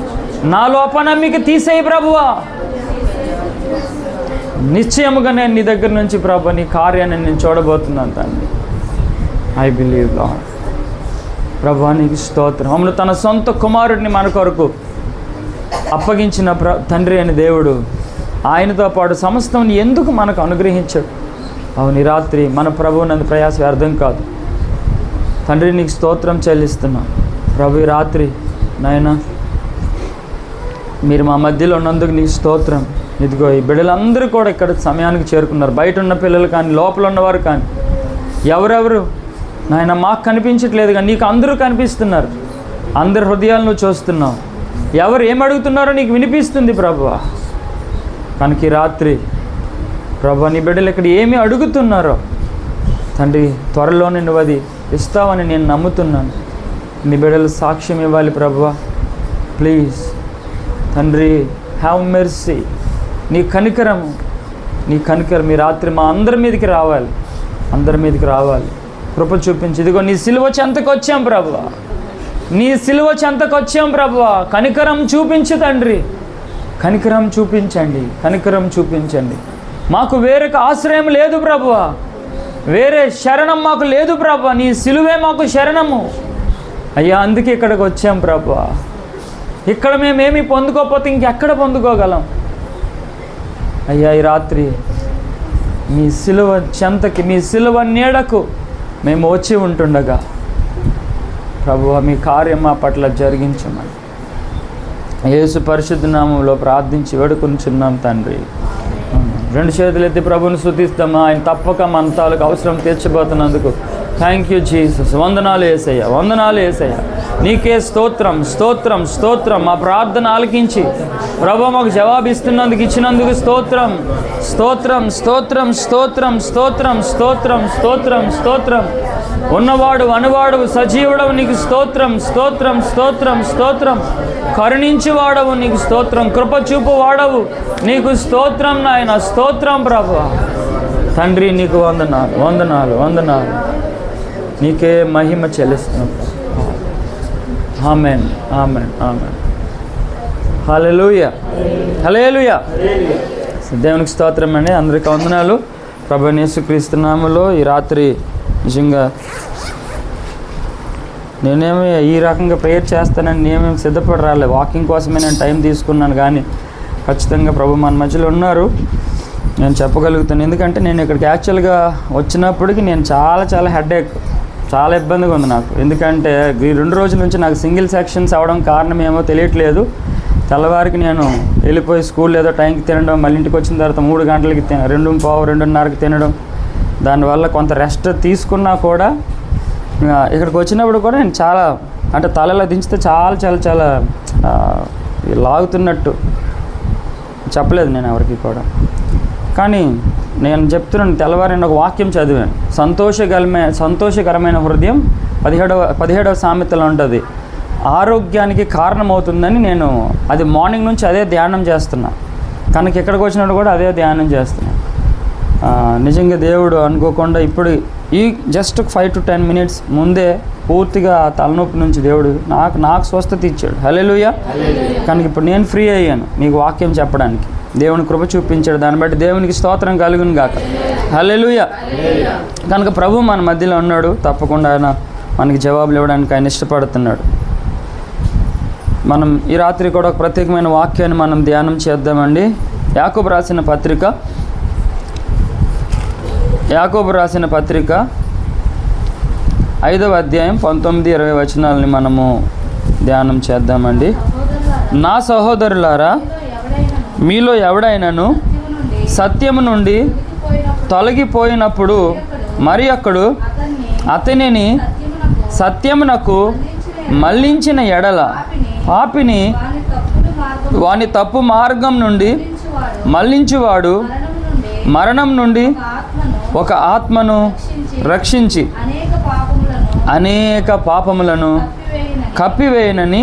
నా లోపనమ్మిక తీసేయి ప్రభువా. నిశ్చయముగా నేను నీ దగ్గర నుంచి ప్రభువా నీ కార్యాన్ని నేను చూడబోతున్నాను తండ్రి. I believe lord. ప్రభువా నీకు స్తోత్రం. మమ్మల్ని తన సొంత కుమారుడిని మన కొరకు అప్పగించిన తండ్రి అని దేవుడు ఆయనతో పాటు సమస్తం ఎందుకు మనకు అనుగ్రహించాడు? అవును, ఈ రాత్రి మన ప్రభువు నందు ప్రయాస వ్యర్థం కాదు. తండ్రి నీకు స్తోత్రం చెల్లిస్తున్నాం ప్రభు. ఈ రాత్రి నాయనా మీరు మా మధ్యలో ఉన్నందుకు నీకు స్తోత్రం. ఇదిగో ఈ బిడ్డలందరూ కూడా ఇక్కడ సమయానికి చేరుకున్నారు. బయట ఉన్న పిల్లలు కానీ లోపల ఉన్నవారు కానీ ఎవరెవరు నాయన మాకు కనిపించట్లేదు కానీ నీకు అందరూ కనిపిస్తున్నారు. అందరి హృదయాలు నువ్వు చూస్తున్నావు. ఎవరు ఏం అడుగుతున్నారో నీకు వినిపిస్తుంది ప్రభువా. కనుక ఈ రాత్రి ప్రభువా నీ బిడ్డలు ఇక్కడ ఏమి అడుగుతున్నారో తండ్రి త్వరలోనే నువ్వు అది ఇస్తావని నేను నమ్ముతున్నాను. నీ బిడ్డలు సాక్ష్యం ఇవ్వాలి ప్రభువా. ప్లీజ్ తండ్రి, హ్యావ్ మెర్సీ. నీ కనికరం ఈ రాత్రి మా అందరి మీదకి రావాలి. కృప చూపించి. ఇదిగో నీ సిలువ చెంతకు వచ్చాం ప్రభువా. కనికరం చూపించు తండ్రి, కనికరం చూపించండి. మాకు వేరే ఆశ్రయం లేదు ప్రభువా, వేరే శరణం మాకు లేదు ప్రభువా, నీ సిలువే మాకు శరణము అయ్యా. అందుకే ఇక్కడికి వచ్చాం ప్రభువా. ఇక్కడ మేమేమి పొందుకోకపోతే ఇంకెక్కడ పొందుకోగలం అయ్యా? ఈ రాత్రి మీ సిలువ చెంతకి, మీ సిలువ నీడకు మేము వచ్చి ఉంటుండగా ప్రభువా మీ కార్యం మా పట్ల జరిగించమని యేసు పరిశుద్ధ నామంలో ప్రార్థించి వేడుకొనుచున్నాం తండ్రి. రెండు చేతులు ఎత్తి ప్రభుని స్తుతిస్తామా. ఆయన తప్పక మన తాలూకు అవసరం తీర్చబోతున్నందుకు థ్యాంక్ యూ జీసస్. వందనాలు యేసయ్య, వందనాలు యేసయ్య. నీకే స్తోత్రం, స్తోత్రం, స్తోత్రం. మా ప్రార్థన ఆలకించి ప్రభు మాకు జవాబిస్తున్నందుకు, ఇచ్చినందుకు స్తోత్రం, స్తోత్రం, స్తోత్రం, స్తోత్రం, స్తోత్రం, స్తోత్రం, స్తోత్రం, స్తోత్రం. ఉన్నవాడు అనువాడు సజీవుడవు నీకు స్తోత్రం, స్తోత్రం, స్తోత్రం, స్తోత్రం. కరుణించువాడవు నీకు స్తోత్రం, కృప చూపు వాడవు నీకు స్తోత్రం నాయన, స్తోత్రం ప్రభువా. తండ్రి నీకు వందనాలు, వందనాలు, వందనాలు. నీకే మహిమ చెల్లిస్తున్నాం. ఆమేన్, ఆమేన్, ఆమేన్. హల్లెలూయా, హల్లెలూయా. దేవునికి స్తోత్రం అండి. అందరికీ వందనాలు. ప్రభువైన యేసుక్రీస్తు నామములో ఈ రాత్రి నిజంగా నేనేమి ఈ రకంగా ప్రేయర్ చేస్తానని నేనేమి సిద్ధపడి రాలేదు. వాకింగ్ కోసమే నేను టైం తీసుకున్నాను, కానీ ఖచ్చితంగా ప్రభు మన మధ్యలో ఉన్నారు, నేను చెప్పగలుగుతాను. ఎందుకంటే నేను ఇక్కడికి యాక్చువల్గా వచ్చినప్పటికి నేను చాలా హెడేక్, చాలా ఇబ్బందిగా ఉంది నాకు. ఎందుకంటే ఈ 2 రోజుల నుంచి నాకు సింగిల్ సెక్షన్స్ అవడం కారణం ఏమో తెలియట్లేదు. తెల్లవారికి నేను వెళ్ళిపోయి స్కూల్ ఏదో టైంకి తినడం, మళ్ళీ ఇంటికి వచ్చిన తర్వాత 3 గంటలకి 2:15-2:30కి తినడం, దానివల్ల కొంత రెస్ట్ తీసుకున్నా కూడా ఇక్కడికి వచ్చినప్పుడు కూడా నేను చాలా అంటే తలలో దించితే చాలా లాగుతున్నట్టు చెప్పలేదు నేను ఎవరికి కూడా. కానీ నేను చెప్తున్నాను, తెల్లవారి ఒక వాక్యం చదివాను. సంతోషకరమైన హృదయం 17వ సామెతలో ఉంటుంది, ఆరోగ్యానికి కారణమవుతుందని. నేను అది మార్నింగ్ నుంచి అదే ధ్యానం చేస్తున్నా, కనుక ఇక్కడికి వచ్చినప్పుడు కూడా అదే ధ్యానం చేస్తున్నా. నిజంగా దేవుడు అనుకోకుండా ఇప్పుడు ఈ జస్ట్ 5 to 10 minutes ముందే పూర్తిగా తలనొప్పి నుంచి దేవుడు నాకు స్వస్థత ఇచ్చాడు. హల్లెలూయా. కనుక ఇప్పుడు నేను ఫ్రీ అయ్యాను మీకు వాక్యం చెప్పడానికి. దేవుని కృప చూపించాడు, దాన్ని బట్టి దేవునికి స్తోత్రం కలుగును గాక. హల్లెలూయా. కనుక ప్రభు మన మధ్యలో ఉన్నాడు, తప్పకుండా ఆయన మనకి జవాబులు ఇవ్వడానికి ఆయన ఇష్టపడుతున్నాడు. మనం ఈ రాత్రి కూడా ఒక ప్రత్యేకమైన వాక్యాన్ని మనం ధ్యానం చేద్దామండి. యాకోబు రాసిన పత్రిక 5వ అధ్యాయం 19-20 వచనాలని మనము ధ్యానం చేద్దామండి. నా సహోదరులారా, మీలో ఎవడైనాను సత్యము నుండి తొలగిపోయినప్పుడు మరి అక్కడు అతనిని సత్యమునకు మళ్ళించిన ఎడల పాపిని వాని తప్పు మార్గం నుండి మళ్ళించువాడు మరణం నుండి ఒక ఆత్మను రక్షించి అనేక పాపములను కప్పివేయనని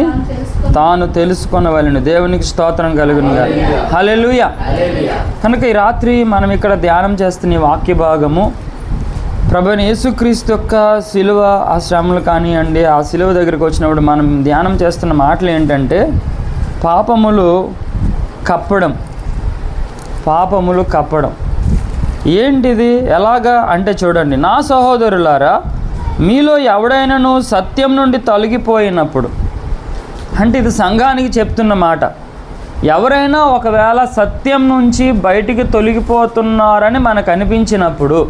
తాను తెలుసుకొనవలెను. దేవునికి స్తోత్రం కలుగునుగా. హల్లెలూయా. కనుక ఈ రాత్రి మనం ఇక్కడ ధ్యానం చేస్తున్న ఈ వాక్య భాగము ప్రభువైన యేసుక్రీస్తు యొక్క సిలువ, ఆ శ్రమలు కానివ్వండి, ఆ సిలువ దగ్గరికి వచ్చినప్పుడు మనం ధ్యానం చేస్తున్న మాటలు ఏంటంటే పాపములు కప్పడం. పాపములు కప్పడం ఏంటిది, ఎలాగా అంటే చూడండి, నా సహోదరులారా, మీలో ఎవడైనాను సత్యం నుండి తొలగిపోయినప్పుడు, అంటే ఇది సంఘానికి చెప్తున్న మాట. ఎవరైనా ఒకవేళ సత్యం నుంచి బయటికి తొలగిపోతున్నారని మనకు అనిపించినప్పుడు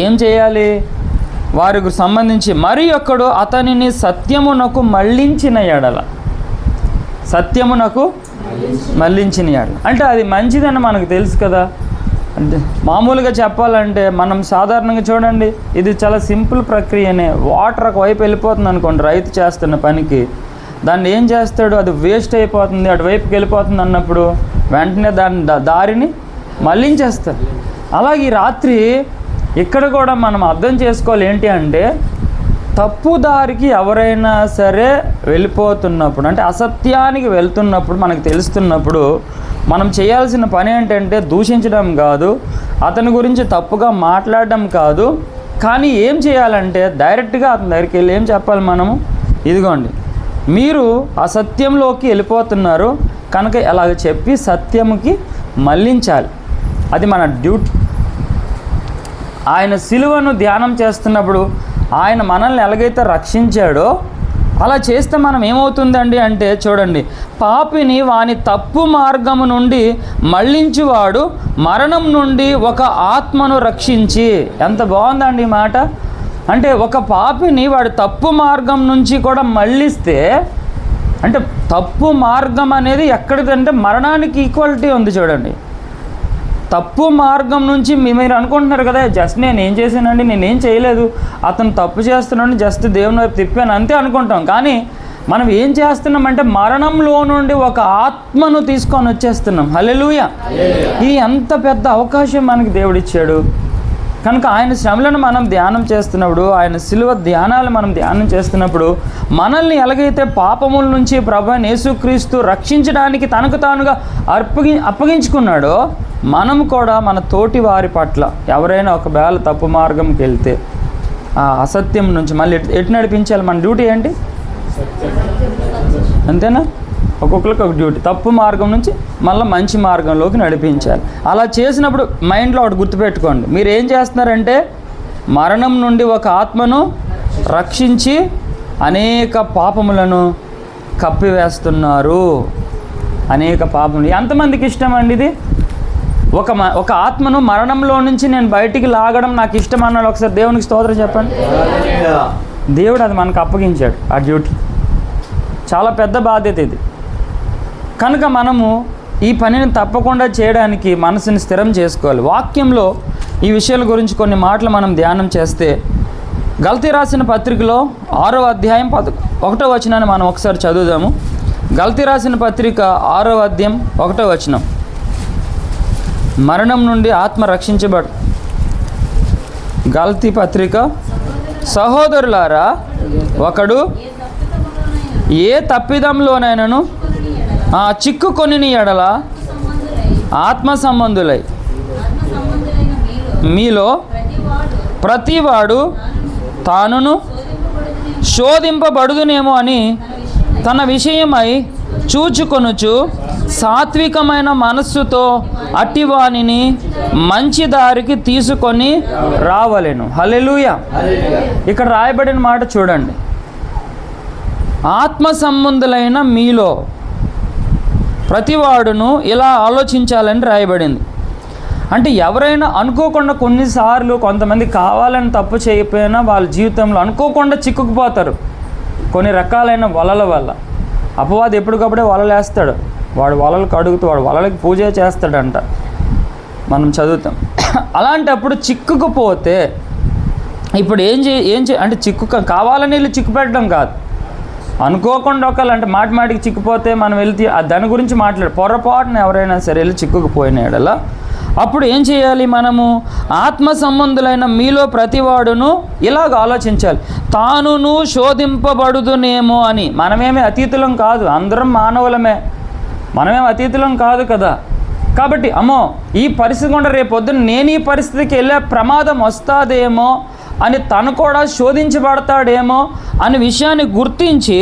ఏం చేయాలి? వారికి సంబంధించి మరి ఒక్కడు అతనిని సత్యమునకు మళ్ళించిన ఎడల, సత్యమునకు మళ్ళించిన ఎడల అంటే అది మంచిదని మనకు తెలుసు కదా. అంటే మామూలుగా చెప్పాలంటే మనం సాధారణంగా చూడండి, ఇది చాలా సింపుల్ ప్రక్రియనే. వాటర్ ఒకవైపు వెళ్ళిపోతుంది అనుకోండి, రైతు చేస్తున్న పనికి, దాన్ని ఏం చేస్తాడు, అది వేస్ట్ అయిపోతుంది, అటువైపుకి వెళ్ళిపోతుంది అన్నప్పుడు వెంటనే దారిని మళ్ళించేస్తాడు. అలాగే ఈ రాత్రి ఇక్కడ కూడా మనం అర్థం చేసుకోవాలి ఏంటి అంటే, తప్పు దారికి ఎవరైనా సరే వెళ్ళిపోతున్నప్పుడు, అంటే అసత్యానికి వెళ్తున్నప్పుడు మనకు తెలుస్తున్నప్పుడు మనం చేయాల్సిన పని ఏంటంటే దూషించడం కాదు, అతని గురించి తప్పుగా మాట్లాడడం కాదు, కానీ ఏం చేయాలంటే డైరెక్ట్గా అతని దగ్గరికి వెళ్ళి ఏం చెప్పాలి మనము, ఇదిగోండి మీరు అసత్యంలోకి వెళ్ళిపోతున్నారు కనుక ఎలాగ చెప్పి సత్యముకి మళ్ళించాలి. అది మన డ్యూటీ. ఆయన సిలువను ధ్యానం చేస్తున్నప్పుడు ఆయన మనల్ని ఎలాగైతే రక్షించాడో అలా చేస్తే మనం ఏమవుతుందండి అంటే చూడండి, పాపిని వాని తప్పు మార్గము నుండి మళ్ళించువాడు మరణం నుండి ఒక ఆత్మను రక్షించి. ఎంత బాగుందండి ఈ మాట. అంటే ఒక పాపిని వాడి తప్పు మార్గం నుంచి కూడా మళ్ళిస్తే, అంటే తప్పు మార్గం అనేది ఎక్కడిదంటే మరణానికి ఈక్వాలిటీ ఉంది చూడండి. తప్పు మార్గం నుంచి మీరు అనుకుంటున్నారు కదా, జస్ట్ నేను ఏం చేశానండి, నేనేం చేయలేదు, అతను తప్పు చేస్తున్నాడు, జస్ట్ దేవుని వైపు తిప్పాను అంతే అనుకుంటాం. కానీ మనం ఏం చేస్తున్నామంటే మరణంలో నుండి ఒక ఆత్మను తీసుకొని వచ్చేస్తున్నాం. హల్లెలూయా. ఈ ఎంత పెద్ద అవకాశం మనకి దేవుడిచ్చాడు. కనుక ఆయన శ్రమలను మనం ధ్యానం చేస్తున్నప్పుడు, ఆయన సిలువ ధ్యానాలు మనం ధ్యానం చేస్తున్నప్పుడు మనల్ని ఎలాగైతే పాపముల నుంచి ప్రభువైన యేసుక్రీస్తు రక్షించడానికి తనకు తానుగా అప్పగించుకున్నాడో, మనం కూడా మన తోటి వారి పట్ల ఎవరైనా ఒకవేళ తప్పు మార్గంకి వెళ్తే ఆ అసత్యం నుంచి మళ్ళీ ఎటు నడిపించాలి? మన డ్యూటీ ఏంటి? అంతేనా? ఒక్కొక్కరికి ఒక డ్యూటీ. తప్పు మార్గం నుంచి మళ్ళీ మంచి మార్గంలోకి నడిపించాలి. అలా చేసినప్పుడు మైండ్లో ఒకటి గుర్తుపెట్టుకోండి, మీరు ఏం చేస్తున్నారంటే మరణం నుండి ఒక ఆత్మను రక్షించి అనేక పాపములను కప్పివేస్తున్నారు. అనేక పాపములు. ఎంతమందికి ఇష్టం అండి ఇది? ఒక ఆత్మను మరణంలో నుంచి నేను బయటికి లాగడం నాకు ఇష్టం అన్నాడు. ఒకసారి దేవునికి స్తోత్రం చెప్పండి. దేవుడు అది మనకు అప్పగించాడు ఆ డ్యూటీ. చాలా పెద్ద బాధ్యత ఇది. కనుక మనము ఈ పనిని తప్పకుండా చేయడానికి మనసుని స్థిరం చేసుకోవాలి. వాక్యంలో ఈ విషయాల గురించి కొన్ని మాటలు మనం ధ్యానం చేస్తే, గల్తీ రాసిన పత్రికలో 6వ అధ్యాయం 1వ వచనాన్ని మనం ఒకసారి చదువుదాము. గల్తీ రాసిన పత్రిక 6వ అధ్యాయం 1వ వచనం. మరణం నుండి ఆత్మ రక్షించబడు. గల్తీ పత్రిక, సహోదరులారా, ఒకడు ఏ తప్పిదంలోనైనాను చిక్కుకొని ఎడల ఆత్మ సంబంధులై మీలో ప్రతివాడు తానును శోధింపబడుదునేమో అని తన విషయమై చూచుకొనుచు సాత్వికమైన మనస్సుతో అట్టివానిని మంచి దారికి తీసుకొని రావలెను. హల్లెలూయా. ఇక్కడ రాయబడిన మాట చూడండి, ఆత్మ సంబంధులైన మీలో ప్రతివాడును ఇలా ఆలోచించాలని రాయబడింది. అంటే ఎవరైనా అనుకోకుండా, కొన్నిసార్లు కొంతమంది కావాలని తప్పు చేయకపోయినా వాళ్ళ జీవితంలో అనుకోకుండా చిక్కుకుపోతారు కొన్ని రకాలైన వలల వల్ల. అపవాది ఎప్పటికప్పుడే వలలేస్తాడు. వాడు వలలు కడుగుతూ వాడు వలలకి పూజ చేస్తాడంట, మనం చదువుతాం. అలాంటప్పుడు చిక్కుకుపోతే ఇప్పుడు ఏం అంటే కావాలని వెళ్ళి చిక్కు పెట్టడం కాదు, అనుకోకుండా ఒకళ్ళు అంటే మాటికి చిక్కుపోతే మనం వెళ్తే దాని గురించి పొరపాటున ఎవరైనా సరే వెళ్ళి చిక్కుకుపోయినాడలా అప్పుడు ఏం చేయాలి? మనము ఆత్మ సంబంధులైన మీలో ప్రతివాడును ఇలాగ ఆలోచించాలి, తానును శోధింపబడుదునేమో అని. మనమేమి అతీతులం కాదు, అందరం మానవులమే, మనమేమి అతీతులం కాదు కదా. కాబట్టి అమ్మో ఈ పరిస్థితి కూడా రేపొద్దున నేను ఈ పరిస్థితికి వెళ్ళే ప్రమాదం వస్తుందేమో అని తను కూడా శోధించబడతాడేమో అనే విషయాన్ని గుర్తించి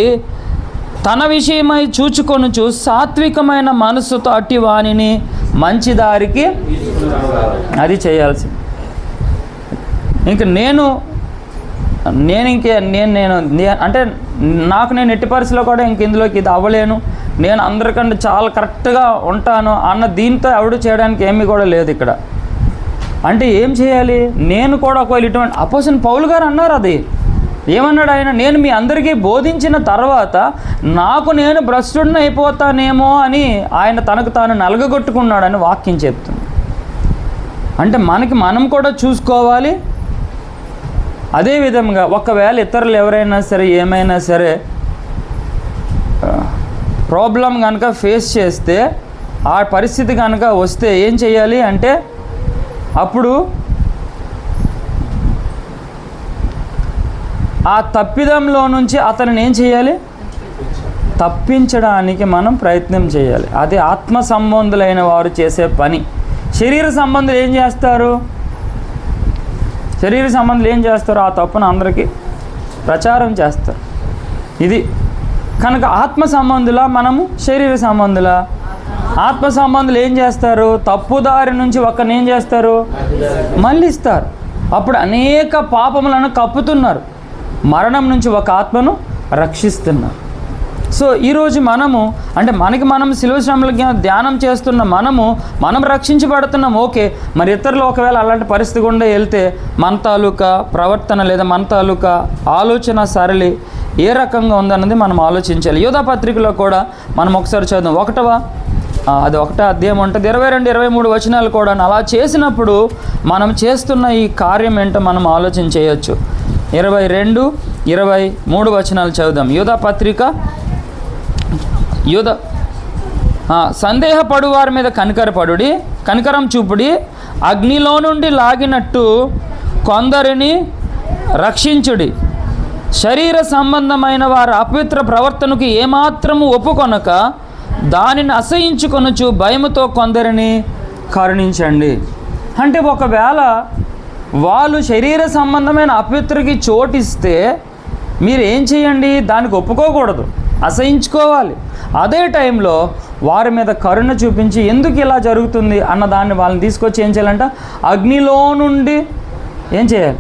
తన విషయమై చూచుకొనుచు సాత్వికమైన మనస్సుతో అట్టి వానిని మంచి దారికి అది చేయాల్సింది. నేను అంటే నాకు నేను ఎట్టి పరిస్థితిలో కూడా ఇందులోకి ఇది అవ్వలేను, నేను అందరికంటే చాలా కరెక్ట్గా ఉంటాను అన్న దీంతో ఎవడు చేయడానికి ఏమీ కూడా లేదు ఇక్కడ. అంటే ఏం చేయాలి? నేను కూడా ఒకవేళ ఇటువంటి అపోస్తలుడైన పౌలు గారు అన్నారు, అది ఏమన్నాడు ఆయన? నేను మీ అందరికీ బోధించిన తర్వాత నాకు నేను భ్రష్టుడిని అయిపోతానేమో అని ఆయన తనకు తాను నలగగొట్టుకున్నాడని వాక్యం చెప్తుంది. అంటే మనం కూడా చూసుకోవాలి. అదేవిధంగా ఒకవేళ ఇతరులు ఎవరైనా సరే ఏమైనా సరే ప్రాబ్లం కనుక ఫేస్ చేస్తే, ఆ పరిస్థితి కనుక వస్తే ఏం చేయాలి అంటే అప్పుడు ఆ తప్పిదంలో నుంచి అతనిని ఏం చేయాలి? తప్పించడానికి మనం ప్రయత్నం చేయాలి. అది ఆత్మ సంబంధులైన వారు చేసే పని. శరీర సంబంధులు ఏం చేస్తారు? ఆ తప్పును అందరికీ ప్రచారం చేస్తారు. ఇది కనుక ఆత్మ సంబంధులా మనము, శరీర సంబంధులా? ఆత్మ సంబంధులు ఏం చేస్తారు? తప్పుదారి నుంచి ఒక్కని ఏం చేస్తారు? మళ్ళిస్తారు. అప్పుడు అనేక పాపములను కప్పుతున్నారు, మరణం నుంచి ఒక ఆత్మను రక్షిస్తున్నారు. సో ఈరోజు మనము అంటే మనం శిలువ శ్రమల ధ్యానం చేస్తున్న మనం రక్షించబడుతున్నాం. ఓకే, మరి ఇతరులు ఒకవేళ అలాంటి పరిస్థితి గుండా వెళ్తే మన తాలూకా ప్రవర్తన లేదా మన తాలూకా ఆలోచన సరళి ఏ రకంగా ఉందన్నది మనం ఆలోచించాలి. యోధా పత్రికలో కూడా మనం ఒకసారి చదువు, 1వ అధ్యాయం ఉంటుంది, 22, 23 వచనాలు కూడా. అలా చేసినప్పుడు మనం చేస్తున్న ఈ కార్యం ఏంటో మనం ఆలోచన చేయొచ్చు. 22, 23 వచనాలు చదువుదాం. యోధా పత్రిక. సందేహపడు వారి మీద కనికరం చూపుడి, అగ్నిలో నుండి లాగినట్టు కొందరిని రక్షించుడి. శరీర సంబంధమైన వారి అపవిత్ర ప్రవర్తనకు ఏమాత్రము ఒప్పుకొనక దానిని అసహించుకొనుచు భయముతో కొందరిని కరుణించండి. అంటే ఒకవేళ వాళ్ళు శరీర సంబంధమైన అపవిత్రకి చోటిస్తే మీరు ఏం చేయండి? దానికి ఒప్పుకోకూడదు, అసహించుకోవాలి. అదే టైంలో వారి మీద కరుణ చూపించి ఎందుకు ఇలా జరుగుతుంది అన్నదాన్ని వాళ్ళని తీసుకొచ్చి ఏం చేయాలంట? అగ్నిలో నుండి ఏం చేయాలి?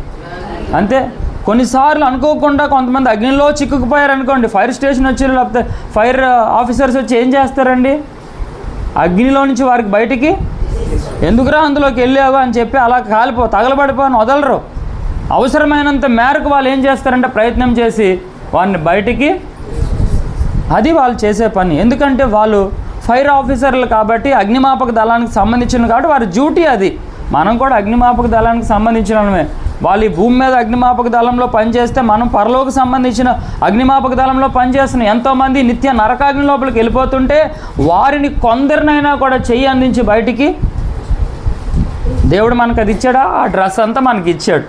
అంతే. కొన్నిసార్లు అనుకోకుండా కొంతమంది అగ్నిలో చిక్కుకుపోయారు అనుకోండి, ఫైర్ స్టేషన్ వచ్చి లేకపోతే ఫైర్ ఆఫీసర్స్ వచ్చి ఏం చేస్తారండి? అగ్నిలో నుంచి వారికి బయటికి ఎందుకురా అందులోకి వెళ్ళావు అని చెప్పి అలా తగలబడిపోని వదలరు. అవసరమైనంత మేరకు వాళ్ళు ఏం చేస్తారంటే ప్రయత్నం చేసి వారిని బయటికి, అది వాళ్ళు చేసే పని. ఎందుకంటే వాళ్ళు ఫైర్ ఆఫీసర్లు కాబట్టి, అగ్నిమాపక దళానికి సంబంధించిన కాబట్టి వారి డ్యూటీ అది. మనం కూడా అగ్నిమాపక దళానికి సంబంధించినమే. వాళ్ళు ఈ భూమి మీద అగ్నిమాపక దళంలో పనిచేస్తే మనం పరలోకి సంబంధించిన అగ్నిమాపక దళంలో పనిచేస్తున్నాం. ఎంతోమంది నిత్య నరకాగ్ని లోపలికి వెళ్ళిపోతుంటే వారిని కొందరినైనా కూడా చెయ్యి అందించి బయటికి దేవుడు మనకు అది ఇచ్చాడా? ఆ డ్రెస్ అంతా మనకి ఇచ్చాడు.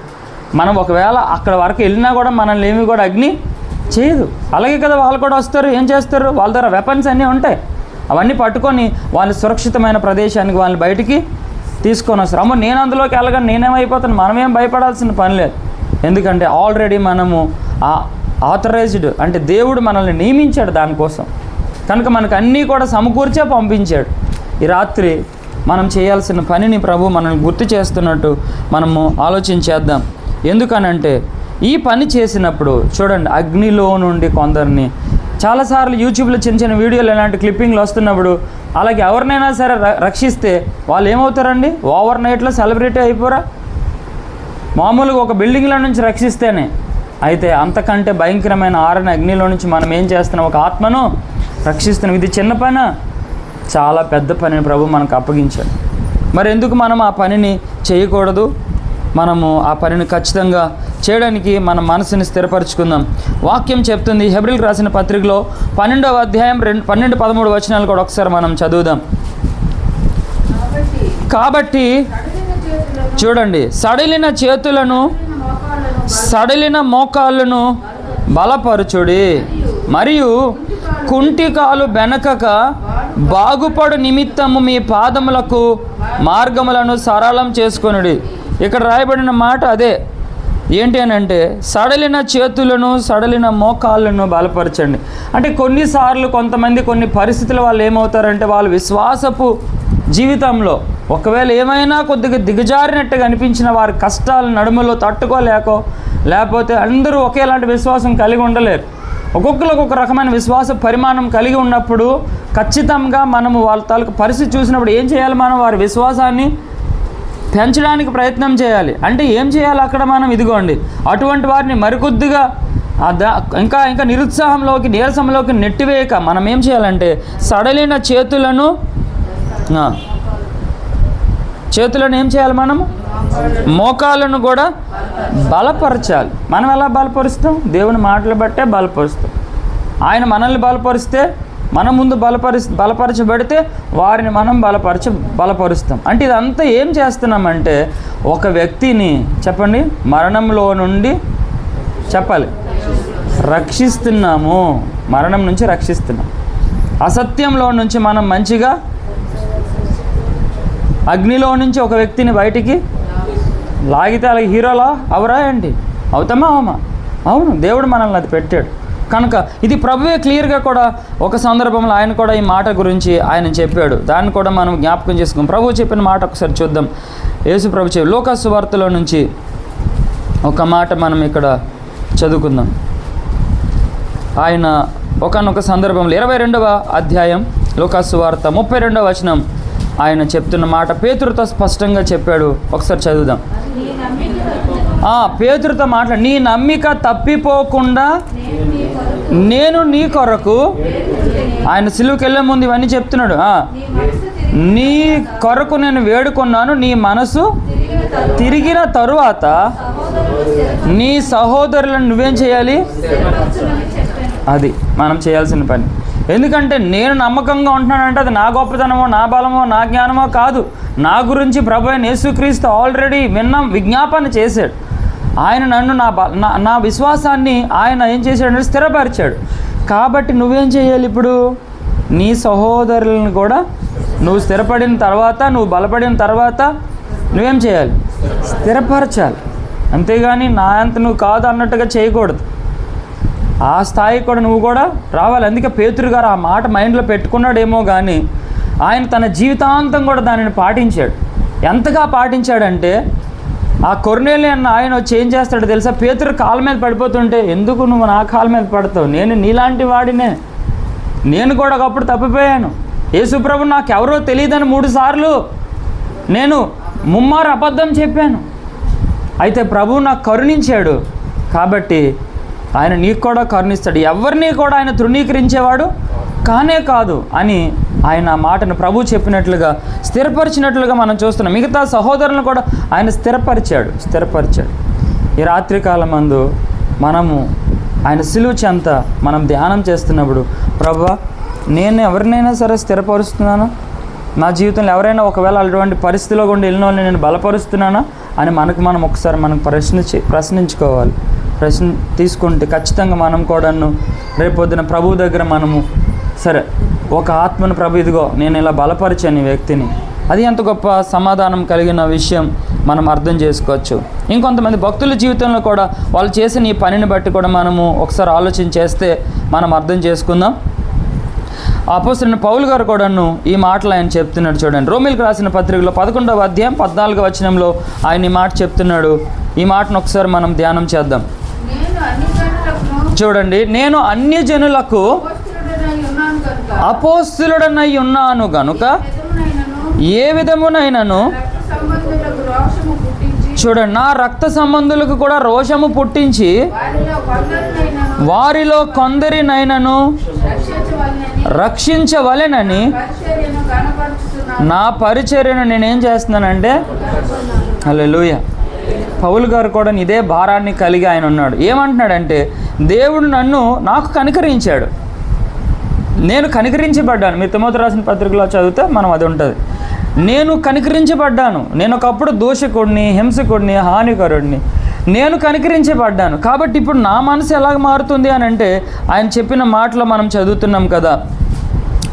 మనం ఒకవేళ అక్కడ వరకు వెళ్ళినా కూడా మనల్ని ఏమి కూడా అగ్ని చేయదు. అలాగే కదా వాళ్ళు కూడా వస్తారు, ఏం చేస్తారు? వాళ్ళ దగ్గర వెపన్స్ అన్నీ ఉంటాయి. అవన్నీ పట్టుకొని వాళ్ళ సురక్షితమైన ప్రదేశానికి వాళ్ళని బయటికి తీసుకొని వస్తారు. అమ్మో నేను అందులోకి వెళ్ళగానే నేనేమైపోతాను, మనమేం భయపడాల్సిన పని లేదు. ఎందుకంటే ఆల్రెడీ మనము ఆథరైజ్డ్, అంటే దేవుడు మనల్ని నియమించాడు దానికోసం. కనుక మనకు అన్నీ కూడా సమకూర్చే పంపించాడు. ఈ రాత్రి మనం చేయాల్సిన పనిని ప్రభు మనల్ని గుర్తు చేస్తున్నట్టు మనము ఆలోచించేద్దాం. ఎందుకనంటే ఈ పని చేసినప్పుడు చూడండి, అగ్నిలో నుండి కొందరిని చాలాసార్లు యూట్యూబ్లో చిన్న చిన్న వీడియోలు ఇలాంటి క్లిప్పింగ్లు వస్తున్నప్పుడు అలాగే ఎవరినైనా సరే రక్షిస్తే వాళ్ళు ఏమవుతారండి? ఓవర్ నైట్లో సెలబ్రిటీ అయిపోరా? మామూలుగా ఒక బిల్డింగ్లో నుంచి రక్షిస్తేనే. అయితే అంతకంటే భయంకరమైన ఆరని అగ్నిలో నుంచి మనం ఏం చేస్తున్నాం? ఒక ఆత్మను రక్షిస్తున్నాం. ఇది చిన్న పని, చాలా పెద్ద పనిని ప్రభు మనకు అప్పగించాడు. మరి ఎందుకు మనం ఆ పనిని చేయకూడదు? మనము ఆ పనిని ఖచ్చితంగా చేయడానికి మన మనసుని స్థిరపరచుకుందాం. వాక్యం చెప్తుంది, హెబ్రీయులకు రాసిన పత్రికలో 12వ అధ్యాయం 12, 13 వచనాలు కూడా ఒకసారి మనం చదువుదాం. కాబట్టి చూడండి, సడలిన చేతులను సడలిన మోకాళ్ళను బలపరచుడి, మరియు కుంటికాలు బెనకక బాగుపడు నిమిత్తము మీ పాదములకు మార్గములను సరళం చేసుకొనుడి. ఇక్కడ రాయబడిన మాట అదే. ఏంటి అని అంటే సడలిన చేతులను సడలిన మోకాళ్ళను బలపరచండి. అంటే కొన్నిసార్లు కొంతమంది కొన్ని పరిస్థితుల వాళ్ళు ఏమవుతారంటే వాళ్ళు విశ్వాసపు జీవితంలో ఒకవేళ ఏమైనా కొద్దిగా దిగజారినట్టుగా అనిపించిన వారి కష్టాల నడుమలో తట్టుకోలేకో లేకపోతే అందరూ ఒకేలాంటి విశ్వాసం కలిగి ఉండలేరు. ఒక్కొక్కరు ఒక్కొక్క రకమైన విశ్వాస పరిమాణం కలిగి ఉన్నప్పుడు ఖచ్చితంగా మనము వాళ్ళ తాలూకు పరిస్థితి చూసినప్పుడు ఏం చేయాలి? మనం వారి విశ్వాసాన్ని పెంచడానికి ప్రయత్నం చేయాలి. అంటే ఏం చేయాలి అక్కడ మనం? ఇదిగోండి, అటువంటి వారిని మరికొద్దిగా ఇంకా ఇంకా నిరుత్సాహంలోకి నీరసంలోకి నెట్టివేయక మనం ఏం చేయాలంటే సడలిన చేతులను ఏం చేయాలి? మనము మోకాళ్ళను కూడా బలపరచాలి. మనం ఎలా బలపరుస్తాం? దేవుని మాటలు బట్టే బలపరుస్తాం. ఆయన మనల్ని బలపరిస్తే మనం ముందు బలపరచబడితే వారిని మనం బలపరుస్తాం. అంటే ఇదంతా ఏం చేస్తున్నామంటే ఒక వ్యక్తిని చెప్పండి మరణంలో నుండి చెప్పాలి రక్షిస్తున్నాము. మరణం నుంచి రక్షిస్తున్నాం. అసత్యంలో నుంచి మనం మంచిగా అగ్నిలో నుంచి ఒక వ్యక్తిని బయటికి లాగితే అలాగే హీరోలా అవరా ఏంటి? అవుతామా? అవును, దేవుడు మనల్ని అది పెట్టాడు. కనుక ఇది ప్రభువే క్లియర్గా కూడా ఒక సందర్భంలో ఆయన కూడా ఈ మాట గురించి ఆయన చెప్పాడు. దాన్ని కూడా మనం జ్ఞాపకం చేసుకుందాం. ప్రభువు చెప్పిన మాట ఒకసారి చూద్దాం. యేసు ప్రభు చెప్పి లూకా సువార్తలో నుంచి ఒక మాట మనం ఇక్కడ చదువుకుందాం. ఆయన ఒకానొక సందర్భంలో 22వ అధ్యాయం లూకా సువార్త 32వ వచనం ఆయన చెప్తున్న మాట పేతురుతో స్పష్టంగా చెప్పాడు. ఒకసారి చదువుదాం. పేతురుతో మాట్లాడు, నీ నమ్మిక తప్పిపోకుండా నేను నీ కొరకు, ఆయన సిలువకి వెళ్ళే ముందు ఇవన్నీ చెప్తున్నాడు. నీ కొరకు నేను వేడుకున్నాను, నీ మనసు తిరిగిన తరువాత నీ సహోదరులను నువ్వేం చేయాలి? అది మనం చేయాల్సిన పని. ఎందుకంటే నేను నమ్మకంగా ఉంటున్నానంటే అది నా గొప్పతనమో నా బలమో నా జ్ఞానమో కాదు. నా గురించి ప్రభు అయిన యేసుక్రీస్తు ఆల్రెడీ విజ్ఞాపన చేశాడు. ఆయన నన్ను నా విశ్వాసాన్ని ఆయన ఏం చేశాడంటే స్థిరపరిచాడు. కాబట్టి నువ్వేం చేయాలి? ఇప్పుడు నీ సహోదరులను కూడా నువ్వు స్థిరపడిన తర్వాత, నువ్వు బలపడిన తర్వాత నువ్వేం చేయాలి? స్థిరపరచాలి. అంతేగాని నా అంత నువ్వు కాదు అన్నట్టుగా చేయకూడదు. ఆ స్థాయికి కూడా నువ్వు కూడా రావాలి. అందుకే పేతురు గారు ఆ మాట మైండ్లో పెట్టుకున్నాడేమో కానీ ఆయన తన జీవితాంతం కూడా దానిని పాటించాడు. ఎంతగా పాటించాడంటే ఆ కొర్నేలి అన్న ఆయన వచ్చి ఏం చేస్తాడో తెలుసా? పేతురు కాళ్ళ మీద పడిపోతుంటే, ఎందుకు నువ్వు నా కాళ్ళ మీద పడతావు? నేను నీలాంటి వాడినే, నేను కూడా ఒకప్పుడు తప్పిపోయాను. యేసుప్రభు నాకు ఎవరో తెలియదని 3 సార్లు నేను ముమ్మారు అబద్ధం చెప్పాను. అయితే ప్రభువు నాకు కరుణించాడు కాబట్టి ఆయన నీకు కూడా కరుణిస్తాడు. ఎవరిని కూడా ఆయన తృణీకరించేవాడు కానే కాదు అని ఆయన మాటను ప్రభు చెప్పినట్లుగా స్థిరపరిచినట్లుగా మనం చూస్తున్నాం. మిగతా సహోదరులను కూడా ఆయన స్థిరపరిచాడు. ఈ రాత్రికాలం మందు మనము ఆయన సిలువ చెంత మనం ధ్యానం చేస్తున్నప్పుడు, ప్రభువా నేను ఎవరినైనా సరే స్థిరపరుస్తున్నాను, నా జీవితంలో ఎవరైనా ఒకవేళ అటువంటి పరిస్థితిలో కూడా వెళ్ళిన వాళ్ళని నేను బలపరుస్తున్నానా అని మనం ఒకసారి మనం ప్రశ్నించుకోవాలి. తీసుకుంటే ఖచ్చితంగా మనం కూడాను రేపొద్దున ప్రభువు దగ్గర మనము సరే ఒక ఆత్మను ప్రభు ఇదిగో నేను ఇలా బలపరిచాను ఈ వ్యక్తిని, అది ఎంత గొప్ప సమాధానం కలిగిన విషయం మనం అర్థం చేసుకోవచ్చు. ఇంకొంతమంది భక్తుల జీవితంలో కూడా వాళ్ళు చేసిన ఈ పనిని బట్టి కూడా మనము ఒకసారి ఆలోచన చేస్తే మనం అర్థం చేసుకుందాం. అపోస్తలుడైన పౌలు గారు కూడాను ఈ మాటలు ఆయన చెప్తున్నాడు. చూడండి, రోమీయులకు రాసిన పత్రికలో 11వ అధ్యాయం 14వ వచనంలో ఆయన ఈ మాట చెప్తున్నాడు. ఈ మాటను ఒకసారి మనం ధ్యానం చేద్దాం. చూడండి, నేను అన్యజనులకు అపోస్తలుడనై ఉన్నాను గనుక ఏ విధమునైనను, చూడండి, నా రక్త సంబంధులకు కూడా రోషము పుట్టించి వారిలో కొందరినైనను రక్షించవలెనని నా పరిచర్యను నేనేం చేస్తున్నానంటే, హల్లెలూయా. పౌలు గారు కూడా ఇదే భారాన్ని కలిగి ఆయన ఉన్నాడు. ఏమంటున్నాడంటే, దేవుడు నాకు కనికరించాడు, నేను కనికరించబడ్డాను. మీరు తిమోతి రాసిన పత్రికలో చదివితే మనం అది ఉంటుంది. నేను కనికరించబడ్డాను, నేను ఒకప్పుడు దూషకుడిని, హింసకుడిని, హానికరుడిని, నేను కనికరించబడ్డాను. కాబట్టి ఇప్పుడు నా మనసు ఎలాగ మారుతుంది అని అంటే ఆయన చెప్పిన మాటలో మనం చదువుతున్నాం కదా.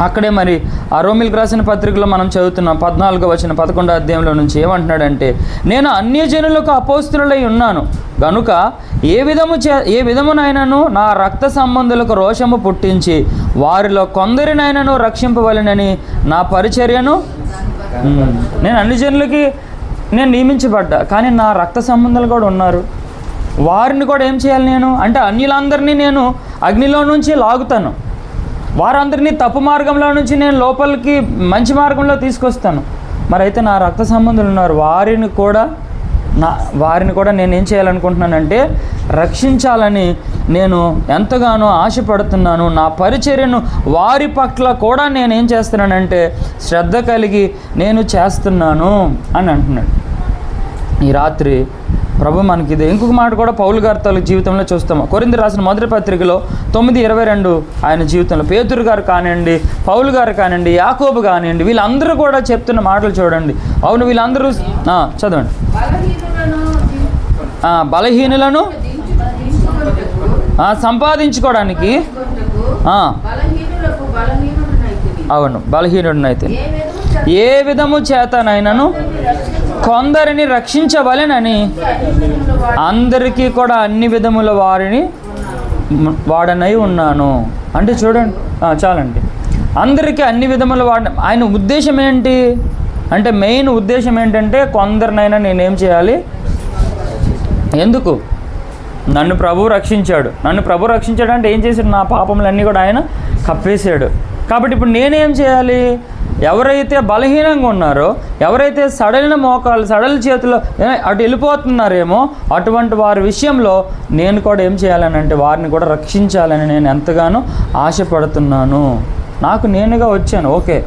అక్కడే మరి ఆ రోమీయులకు రాసిన పత్రికలో మనం చదువుతున్నాం 14వ వచనం 11వ అధ్యాయంలో నుంచి ఏమంటున్నాడంటే, నేను అన్యజనులకు అపోస్తలుడై ఉన్నాను గనుక ఏ విధమునైనను నా రక్త సంబంధులకు రోషము పుట్టించి వారిలో కొందరినైనను రక్షింపవలెనని నా పరిచర్యను, నేను అన్ని జనులకి నేను నియమించబడ్డా, కానీ నా రక్త సంబంధాలు కూడా ఉన్నారు, వారిని కూడా ఏం చేయాలి నేను అంటే, అన్యులందరినీ నేను అగ్నిలో నుంచి లాగుతాను, వారందరినీ తప్పు మార్గంలో నుంచి నేను లోపలికి మంచి మార్గంలో తీసుకొస్తాను. మరి అయితే నా రక్త సంబంధులు ఉన్నారు, వారిని కూడా నేను ఏం చేయాలనుకుంటున్నానంటే రక్షించాలని నేను ఎంతగానో ఆశపడుతున్నాను. నా పరిచర్యను వారి పట్ల కూడా నేను ఏం చేస్తున్నానంటే శ్రద్ధ కలిగి నేను చేస్తున్నాను అని అంటున్నాడు. ఈ రాత్రి ప్రభు మనకి ఇది ఇంకొక మాట కూడా పౌలు గారి తన జీవితంలో చూస్తాము. కొరింథీ రాసిన మొదటి పత్రికలో 9:22 ఆయన జీవితంలో పేతురు గారు కానివ్వండి, పౌలు గారు కానివ్వండి, యాకోబు కానివ్వండి, వీళ్ళందరూ కూడా చెప్తున్న మాటలు చూడండి. అవును, వీళ్ళందరూ చదవండి. బలహీనులను సంపాదించుకోవడానికి, అవును, బలహీనుడినైతే ఏ విధము చేతనైనను కొందరిని రక్షించవలెనని అందరికీ కూడా అన్ని విధముల వారిని వాడనై ఉన్నాను అంటే చూడండి, చాలండి. అందరికీ అన్ని విధముల ఆయన ఉద్దేశం ఏంటి అంటే, మెయిన్ ఉద్దేశం ఏంటంటే కొందరినైనా నేనేం చేయాలి, ఎందుకు నన్ను ప్రభువు రక్షించాడు. నన్ను ప్రభువు రక్షించాడు అంటే ఏం చేశాడు, నా పాపములన్నీ కూడా ఆయన కప్పేశాడు. కాబట్టి ఇప్పుడు నేనేం చేయాలి, ఎవరైతే బలహీనంగా ఉన్నారో, ఎవరైతే సడలిన మోకాలు సడలి చేతుల్లో అటు వెళ్ళిపోతున్నారేమో అటువంటి వారి విషయంలో నేను కూడా ఏం చేయాలని అంటే వారిని కూడా రక్షించాలని నేను ఎంతగానో ఆశపడుతున్నాను. నాకు నేనుగా వచ్చాను ఓకే,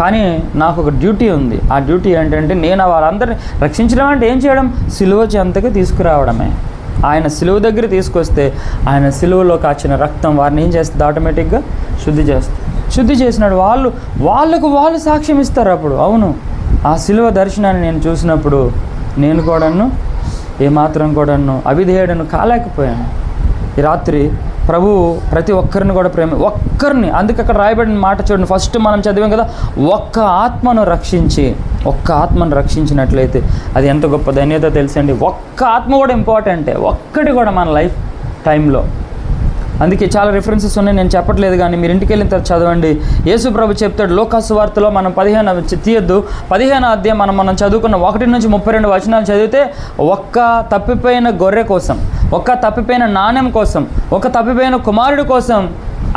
కానీ నాకు ఒక డ్యూటీ ఉంది. ఆ డ్యూటీ ఏంటంటే నేను వాళ్ళందరినీ రక్షించడం అంటే ఏం చేయడం, సిలువ చెంతకి తీసుకురావడమే. ఆయన సిలువ దగ్గర తీసుకొస్తే ఆయన సిలువలో కాచిన రక్తం వారిని ఏం చేస్తుంది, ఆటోమేటిక్గా శుద్ధి చేసినాడు. వాళ్ళు సాక్ష్యం ఇస్తారు అప్పుడు. అవును, ఆ సిలువ దర్శనాన్ని నేను చూసినప్పుడు నేను కూడాను ఏమాత్రం కూడాను అవిధేయుడను కాలేకపోయాను. ఈ రాత్రి ప్రభువు ప్రతి ఒక్కరిని కూడా ఒక్కరిని, అందుకే అక్కడ రాయబడిన మాట చూడండి, ఫస్ట్ మనం చదివాం కదా, ఒక్క ఆత్మను రక్షించినట్లయితే అది ఎంత గొప్ప ధన్యత తెలుసండి. ఒక్క ఆత్మ కూడా ఇంపార్టెంటే, ఒక్కటి కూడా మన లైఫ్ టైంలో. అందుకే చాలా రిఫరెన్సెస్ ఉన్నాయి, నేను చెప్పట్లేదు, కానీ మీరు ఇంటికి వెళ్ళిన తర్వాత చదవండి. యేసు ప్రభు చెప్తాడు లోకాసు వార్తలో, మనం 15వ అధ్యాయం మనం చదువుకున్న 1 నుంచి 32 వచనాలు చదివితే, ఒక్క తప్పిపోయిన గొర్రె కోసం, ఒక్క తప్పిపోయిన నాణ్యం కోసం, ఒక తప్పిపోయిన కుమారుడి కోసం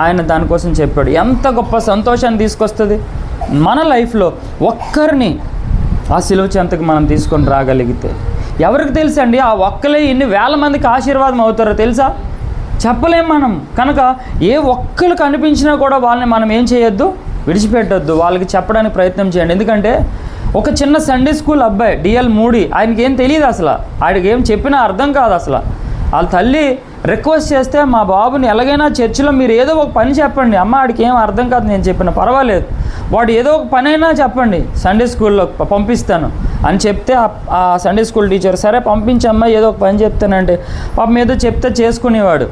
ఆయన దానికోసం చెప్పాడు. ఎంత గొప్ప సంతోషాన్ని తీసుకొస్తుంది మన లైఫ్లో ఒక్కరిని ఆ సిలువ చెంతకు మనం తీసుకొని రాగలిగితే. ఎవరికి తెలుసండి ఆ ఒక్కలే ఇన్ని వేల మందికి ఆశీర్వాదం అవుతారో తెలుసా, చెప్పలేం మనం. కనుక ఏ ఒక్కరు కనిపించినా కూడా వాళ్ళని మనం ఏం చేయొద్దు, విడిచిపెట్టొద్దు, వాళ్ళకి చెప్పడానికి ప్రయత్నం చేయండి. ఎందుకంటే ఒక చిన్న సండే స్కూల్ అబ్బాయి డిఎల్ మూడి, ఆయనకి ఏం తెలియదు అసలు, ఆయనకి ఏం చెప్పినా అర్థం కాదు అసలు. వాళ్ళ తల్లి రిక్వెస్ట్ చేస్తే, మా బాబుని ఎలాగైనా చర్చిలో మీరు ఏదో ఒక పని చెప్పండి, అమ్మ ఆడికి ఏం అర్థం కాదు నేను చెప్పిన పర్వాలేదు, వాడు ఏదో ఒక పని అయినా చెప్పండి, సండే స్కూల్లో పంపిస్తాను అని చెప్తే ఆ సండే స్కూల్ టీచర్ సరే పంపించమ్మా ఏదో ఒక పని చెప్తానంటే పాపం ఏదో చెప్తే చేసుకునేవాడు.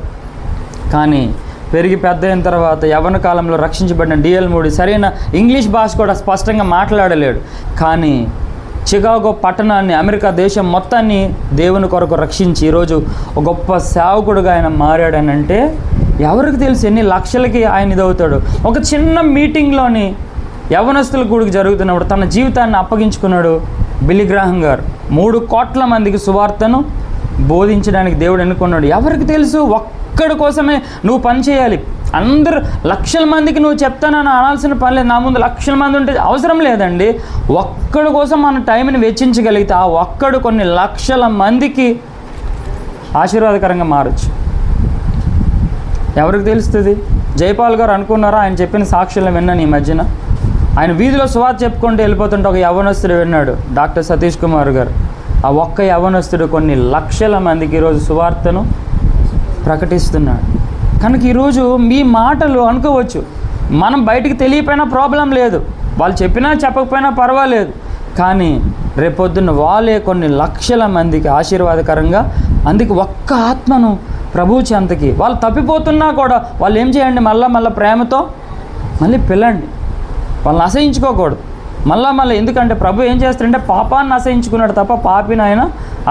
కానీ పెరిగి పెద్ద అయిన తర్వాత యవ్వన కాలంలో రక్షించబడిన డిఎల్ మూడి సరైన ఇంగ్లీష్ భాష కూడా స్పష్టంగా మాట్లాడలేడు, కానీ చికాగో పట్టణాన్ని, అమెరికా దేశం మొత్తాన్ని దేవుని కొరకు రక్షించి ఈరోజు ఒక గొప్ప సేవకుడుగా ఆయన మారాడనంటే ఎవరికి తెలుసు ఎన్ని లక్షలకి ఆయన ఇదవుతాడు. ఒక చిన్న మీటింగ్లోని యవ్వనస్తుల కూడికి జరుగుతున్నప్పుడు తన జీవితాన్ని అప్పగించుకున్నాడు బిల్లీ గ్రాహం గారు. 3 కోట్ల మందికి సువార్తను బోధించడానికి దేవుడు ఎన్నుకున్నాడు. ఎవరికి తెలుసు, ఒక్కడి కోసమే నువ్వు పని చేయాలి. అందరు లక్షల మందికి నువ్వు చెప్తానని అనాల్సిన పని లేదు, నా ముందు లక్షల మంది ఉంటే అవసరం లేదండి. ఒక్కడి కోసం మన టైంని వెచ్చించగలిగితే ఆ ఒక్కడు కొన్ని లక్షల మందికి ఆశీర్వాదకరంగా మారచ్చు. ఎవరికి తెలుస్తుంది? జైపాల్ గారు అనుకున్నారా, ఆయన చెప్పిన సాక్ష్యాలను విన్నాను ఈ మధ్యన. ఆయన వీధిలో సువార్త చెప్పుకుంటూ వెళ్ళిపోతుంటే ఒక యవ్వనస్తుడు విన్నాడు, డాక్టర్ సతీష్ కుమార్ గారు. ఆ ఒక్క యవ్వనస్తుడు కొన్ని లక్షల మందికి ఈరోజు సువార్తను ప్రకటిస్తున్నాడు. కనుక ఈరోజు మీ మాటలు అనుకోవచ్చు, మనం బయటికి తెలియపోయినా ప్రాబ్లం లేదు, వాళ్ళు చెప్పినా చెప్పకపోయినా పర్వాలేదు, కానీ రేపొద్దున్న వాళ్ళే కొన్ని లక్షల మందికి ఆశీర్వాదకరంగా. అందుకే ఒక్క ఆత్మను ప్రభు చెంతకి వాళ్ళు తప్పిపోతున్నా కూడా వాళ్ళు ఏం చేయండి, మళ్ళీ ప్రేమతో మళ్ళీ పిల్లండి, వాళ్ళని అసహించుకోకూడదు మళ్ళీ. ఎందుకంటే ప్రభు ఏం చేస్తాడంటే పాపాన్ని అసహించుకున్నాడు తప్ప పాపిని ఆయన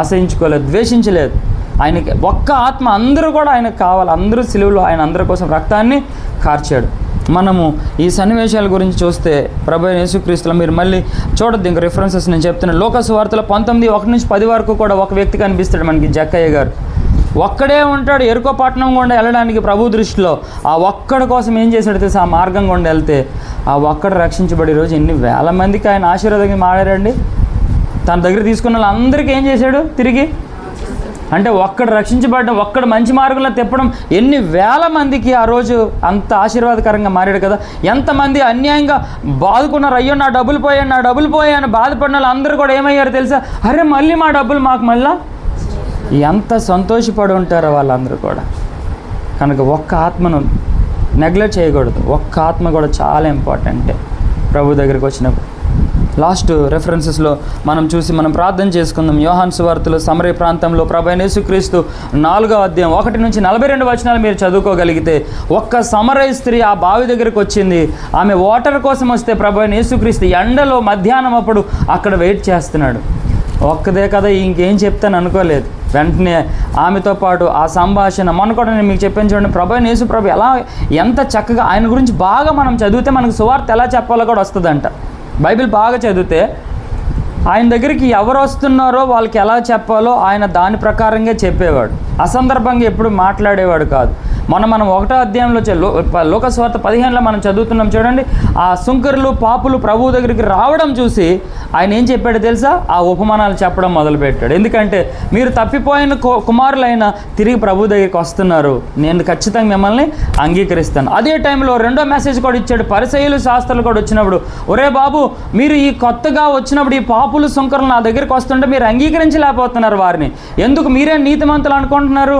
అసహించుకోలేదు, ద్వేషించలేదు. ఆయనకి ఒక్క ఆత్మ, అందరూ కూడా ఆయనకు కావాలి, అందరూ సిలువలో ఆయన అందరి కోసం రక్తాన్ని కార్చాడు. మనము ఈ సన్నివేశాల గురించి చూస్తే ప్రభు యేసుక్రీస్తులో మీరు మళ్ళీ చూడొద్దు, ఇంక రిఫరెన్సెస్ నేను చెప్తున్నాను. లోకాసు వార్తలో 19:1 నుంచి 10 వరకు కూడా ఒక వ్యక్తి కనిపిస్తాడు మనకి, జక్కయ్య గారు. ఒక్కడే ఉంటాడు, ఎరుకో పట్టణం గుండా వెళ్ళడానికి ప్రభు దృష్టిలో. ఆ ఒక్కడి కోసం ఏం చేశాడు తెలుసు, ఆ మార్గం గుండా వెళ్తే ఆ ఒక్కడు రక్షించబడి ఈరోజు ఎన్ని వేల మందికి ఆయన ఆశీర్వాదంగా మారాడండి. తన దగ్గర తీసుకున్న వాళ్ళందరికీ ఏం చేశాడు తిరిగి, అంటే ఒక్కడు రక్షించబడ్డ, ఒక్కడు మంచి మార్గంలో తిప్పడం ఎన్ని వేల మందికి ఆ రోజు అంత ఆశీర్వాదకరంగా మారాడు కదా. ఎంతమంది అన్యాయంగా బాదుకున్నారు, అయ్యో నా డబ్బులు పోయాను బాధపడిన వాళ్ళు అందరూ కూడా ఏమయ్యారు తెలుసా, అరే మళ్ళీ మా డబ్బులు మాకు మళ్ళా, ఎంత సంతోషపడి ఉంటారో వాళ్ళందరూ కూడా. కనుక ఒక్క ఆత్మను నెగ్లెక్ట్ చేయకూడదు, ఒక్క ఆత్మ కూడా చాలా ఇంపార్టెంటే ప్రభు దగ్గరికి వచ్చినప్పుడు. లాస్ట్ రెఫరెన్సెస్లో మనం చూసి మనం ప్రార్థన చేసుకుందాం. యోహాను సువార్తలో సమరయ ప్రాంతంలో ప్రభు యేసుక్రీస్తు 4వ అధ్యాయం 1 నుంచి 42 వచనాలు మీరు చదువుకోగలిగితే, ఒక్క సమరయ స్త్రీ ఆ బావి దగ్గరికి వచ్చింది. ఆమె వాటర్ కోసం వస్తే ప్రభు యేసుక్రీస్తు ఎండలో మధ్యాహ్నం అప్పుడు అక్కడ వెయిట్ చేస్తున్నాడు. ఒక్కదే కదా ఇంకేం చెప్తాను అనుకోలేదు. వెంటనే ఆమెతో పాటు ఆ సంభాషణ మొన్న కూడా నేను మీకు చెప్పాను చూడండి, ప్రభు అయిన యేసు ప్రభు ఎలా ఎంత చక్కగా ఆయన గురించి బాగా మనం చదివితే మనకు సువార్త ఎలా చెప్పాలో కూడా వస్తుందంట. బైబిల్ బాగా చదివితే ఆయన దగ్గరికి ఎవరు వస్తున్నారో వాళ్ళకి ఎలా చెప్పాలో ఆయన దాని ప్రకారంగా చెప్పేవాడు. అసందర్భంగా ఎప్పుడు మాట్లాడేవాడు కాదు. మనం 1వ అధ్యాయంలో లూకా సువార్త 15లో మనం చదువుతున్నాం చూడండి. ఆ సుంకరులు పాపులు ప్రభువు దగ్గరికి రావడం చూసి ఆయన ఏం చెప్పాడు తెలుసా? ఆ ఉపమానాలు చెప్పడం మొదలుపెట్టాడు. ఎందుకంటే మీరు తప్పిపోయిన కుమారులైన తిరిగి ప్రభు దగ్గరికి వస్తున్నారు, నేను ఖచ్చితంగా మిమ్మల్ని అంగీకరిస్తాను. అదే టైంలో 2వ మెసేజ్ కూడా ఇచ్చాడు. పరిసయ్యులు శాస్త్రులు కూడా వచ్చినప్పుడు, ఒరే బాబు మీరు ఈ కొత్తగా వచ్చినప్పుడు ఈ పాపులు సుంకరులు నా దగ్గరికి వస్తుంటే మీరు అంగీకరించలేకపోతున్నారు వారిని, ఎందుకు మీరే నీతిమంతులు అనుకుంటున్నారు?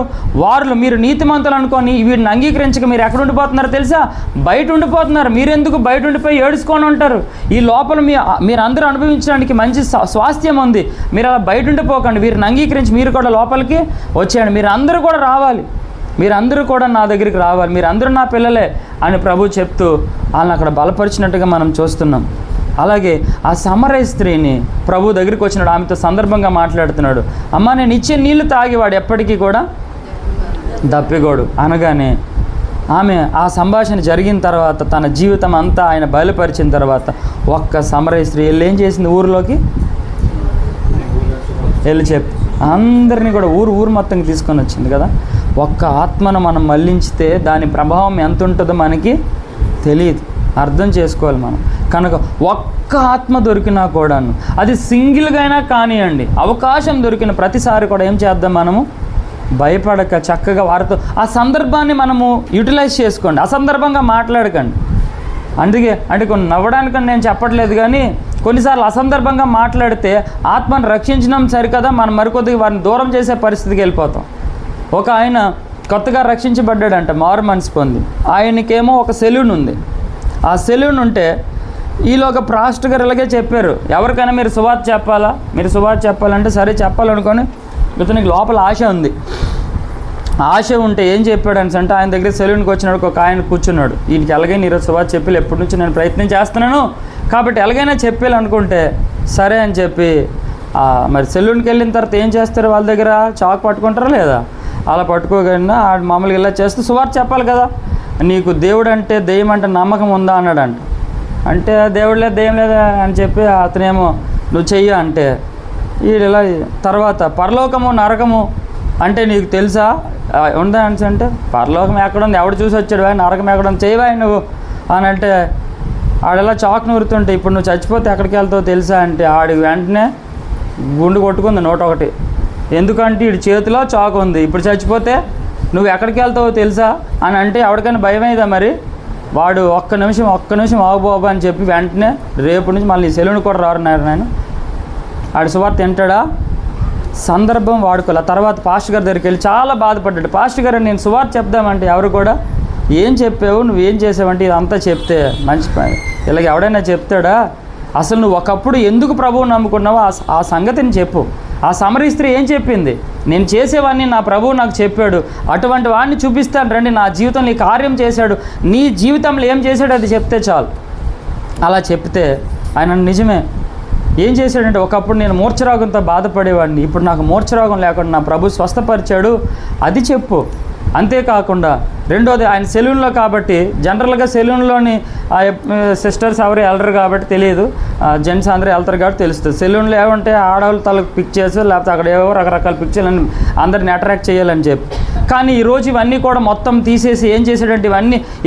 మీరు నీతిమంతులు అనుకొని వీడిని అంగీకరించక మీరు ఎక్కడ ఉండిపోతున్నారు తెలుసా? బయట ఉండిపోతున్నారు. మీరెందుకు బయట ఉండిపోయి ఏడుచుకొని ఉంటారు? ఈ లోపల మీరు అందరూ అనుభవించడానికి మంచి స్వాస్థ్యం ఉంది. మీరు అలా బయట ఉండిపోకండి, వీరిని అంగీకరించి మీరు కూడా లోపలికి వచ్చేయండి. మీరు అందరూ కూడా రావాలి, మీరందరూ కూడా నా దగ్గరికి రావాలి, మీరందరూ నా పిల్లలే అని ప్రభు చెప్తూ వాళ్ళని అక్కడ బలపరిచినట్టుగా మనం చూస్తున్నాం. అలాగే ఆ సమరయ స్త్రీని ప్రభు దగ్గరికి వచ్చినాడు, ఆమెతో సందర్భంగా మాట్లాడుతున్నాడు. అమ్మ నేను ఇచ్చే నీళ్లు తాగేవాడు ఎప్పటికీ కూడా దప్పిగోడు అనగానే ఆమె ఆ సంభాషణ జరిగిన తర్వాత తన జీవితం అంతా ఆయన బయలుపరిచిన తర్వాత ఒక్క సమరయ స్త్రీ ఏం చేసింది? ఊరిలోకి వెళ్ళి చెప్పి అందరినీ కూడా ఊరు మొత్తంగా తీసుకొని వచ్చింది కదా. ఒక్క ఆత్మను మనం మళ్ళించితే దాని ప్రభావం ఎంత ఉంటుందో మనకి తెలియదు, అర్థం చేసుకోవాలి మనం. కనుక ఒక్క ఆత్మ దొరికినా కూడాను, అది సింగిల్గా అయినా కానివ్వండి, అవకాశం దొరికిన ప్రతిసారి కూడా ఏం చేద్దాం? మనము భయపడక చక్కగా వారితో ఆ సందర్భాన్ని మనము యూటిలైజ్ చేసుకోండి, అసందర్భంగా మాట్లాడకండి. అంటే కొన్ని నవ్వడానికని నేను చెప్పట్లేదు, కానీ కొన్నిసార్లు అసందర్భంగా మాట్లాడితే ఆత్మను రక్షించడం సరికదా, మనం మరికొద్దిగా వారిని దూరం చేసే పరిస్థితికి వెళ్ళిపోతాం. ఒక ఆయన కొత్తగా రక్షించబడ్డాడంట, మారు మనసు పొంది. ఆయనకేమో ఒక సెలూన్ ఉంది. ఆ సెలూన్ ఉంటే ఈలోగా పాస్టర్ గారు ఇలాగే చెప్పారు, ఎవరికైనా మీరు సువార్త చెప్పాలా, మీరు సువార్త చెప్పాలంటే సరే చెప్పాలనుకొని ఇతనికి లోపల ఆశ ఉంది. ఆశ ఉంటే ఏం చెప్పాడు అని అంటే, ఆయన దగ్గర సెలూన్కి వచ్చినాడు ఒక ఆయన కూర్చున్నాడు. వీటికి ఎలాగైనా ఈరోజు సువార్త చెప్పి ఎప్పటి నుంచి నేను ప్రయత్నం చేస్తున్నాను కాబట్టి ఎలాగైనా చెప్పాలనుకుంటే సరే అని చెప్పి మరి సెలూన్కి వెళ్ళిన తర్వాత ఏం చేస్తారు? వాళ్ళ దగ్గర చాక్ పట్టుకుంటారా లేదా? అలా పట్టుకోకుండా మామూలుగా ఇలా చేస్తూ సువార్త చెప్పాలి కదా. నీకు దేవుడు అంటే దెయ్యం అంటే నమ్మకం ఉందా అన్నాడంట. అంటే దేవుడు లేదు దెయ్యం లేదా అని చెప్పి అతనేమో నువ్వు చెయ్య అంటే వీడు ఇలా. తర్వాత పరలోకము నరకము అంటే నీకు తెలుసా ఉందా అని అంటే, పరలోకం ఎక్కడుంది, ఎవడు చూసి వచ్చాడు, నరకం ఎక్కడుంది, చేయవా నువ్వు అని అంటే ఆడెలా చాక్ నూరుతుంటే, ఇప్పుడు నువ్వు చచ్చిపోతే ఎక్కడికి వెళ్తావో తెలుసా అంటే ఆడికి వెంటనే గుండు కొట్టుకుంది 101. ఎందుకంటే వీడి చేతిలో చాకు ఉంది, ఇప్పుడు చచ్చిపోతే నువ్వు ఎక్కడికి వెళ్తావో తెలుసా అని అంటే ఎవరికైనా భయమైందా? మరి వాడు ఒక్క నిమిషం ఆగుబాబు అని చెప్పి వెంటనే రేపు నుంచి మళ్ళీ సెలూన్ కూడా రారున్నారు. నేను ఆడు సువార్త తింటాడా? సందర్భం వాడుకోవాలి. తర్వాత పాస్టర్ గారి దగ్గరికి వెళ్ళి చాలా బాధపడ్డాడు. పాస్టర్ గారు నేను సువార్త చెప్దామంటే ఎవరు కూడా ఏం చెప్పావు, నువ్వేం చేసావంటే ఇదంతా చెప్తే మంచి పని, ఇలాగ ఎవడైనా చెప్తాడా? అసలు నువ్వు ఒకప్పుడు ఎందుకు ప్రభువు నమ్ముకున్నావో ఆ సంగతిని చెప్పు. ఆ సమరయ స్త్రీ ఏం చెప్పింది? నేను చేసేవాడిని నా ప్రభువు నాకు చెప్పాడు, అటువంటి వాడిని చూపిస్తాను రండి, నా జీవితంలో ఈ కార్యం చేశాడు, నీ జీవితంలో ఏం చేశాడు అది చెప్తే చాలు. అలా చెప్తే ఆయన నిజమే ఏం చేశాడంటే, ఒకప్పుడు నేను మూర్ఛరోగంతో బాధపడేవాడిని, ఇప్పుడు నాకు మూర్ఛరోగం లేకుండా నా ప్రభు స్వస్థపరిచాడు, అది చెప్పు. అంతేకాకుండా రెండోది ఆయన సెలూన్లో కాబట్టి జనరల్గా సెలూన్లోని సిస్టర్స్ ఎవరు వెళ్ళరు కాబట్టి తెలియదు, జెంట్స్ అందరూ వెళ్తారు కాబట్టి తెలుస్తుంది. సెలూన్లో ఏమంటే ఆడవాళ్ళ తలకు పిక్చర్స్ లేకపోతే అక్కడ ఏవో రకరకాల పిక్చర్లు అందరిని అట్రాక్ట్ చేయాలని చెప్పి. కానీ ఈరోజు ఇవన్నీ కూడా మొత్తం తీసేసి ఏం చేశాడంటే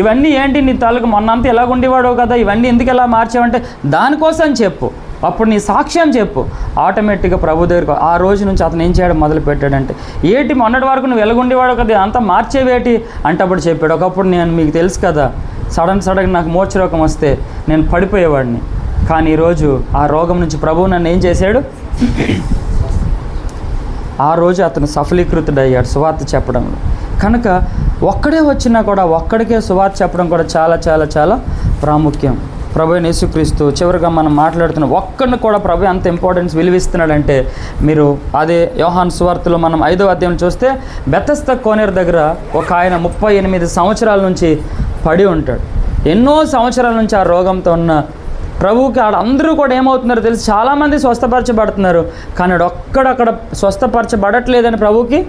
ఇవన్నీ ఏంటి నీ తలకు మొన్నంతా ఎలాగ ఉండేవాడో కదా, ఇవన్నీ ఎందుకు ఎలా మార్చావంటే దానికోసం చెప్పు, అప్పుడు నీ సాక్ష్యం చెప్పు. ఆటోమేటిక్గా ప్రభు దగ్గరకు ఆ రోజు నుంచి అతను ఏం చేయడం మొదలు పెట్టాడంటే, ఏటి మొన్నటి వరకు నువ్వు వెలగుండేవాడు కదా అంతా మార్చేవేటి అంటే అప్పుడు చెప్పాడు, ఒకప్పుడు నేను మీకు తెలుసు కదా సడన్ నాకు మూర్ఛరోగం వస్తే నేను పడిపోయేవాడిని, కానీ ఈరోజు ఆ రోగం నుంచి ప్రభువు నన్ను ఏం చేశాడు, ఆ రోజు అతను సఫలీకృతుడయ్యాడు సువార్త చెప్పడంలో. కనుక ఒక్కడే వచ్చినా కూడా ఒక్కడికే సువార్త చెప్పడం కూడా చాలా చాలా చాలా ప్రాముఖ్యం. ప్రభు యేసుక్రీస్తు చివరిగా మనం మాట్లాడుతున్న ఒక్కడిని కూడా ప్రభు అంత ఇంపార్టెన్స్ విలువిస్తున్నాడంటే, మీరు అదే యోహాను సువార్తలో మనం 5వ అధ్యాయం చూస్తే బెతస్దా కోనేరు దగ్గర ఒక ఆయన 38 సంవత్సరాల నుంచి పడి ఉంటాడు. ఎన్నో సంవత్సరాల నుంచి ఆ రోగంతో ఉన్న ప్రభువుకి ఆడ అందరూ కూడా ఏమవుతున్నారో తెలుసు, చాలామంది స్వస్థపరచబడుతున్నారు, కానీ ఒక్కడక్కడ స్వస్థపరచబడట్లేదని ప్రభువుకి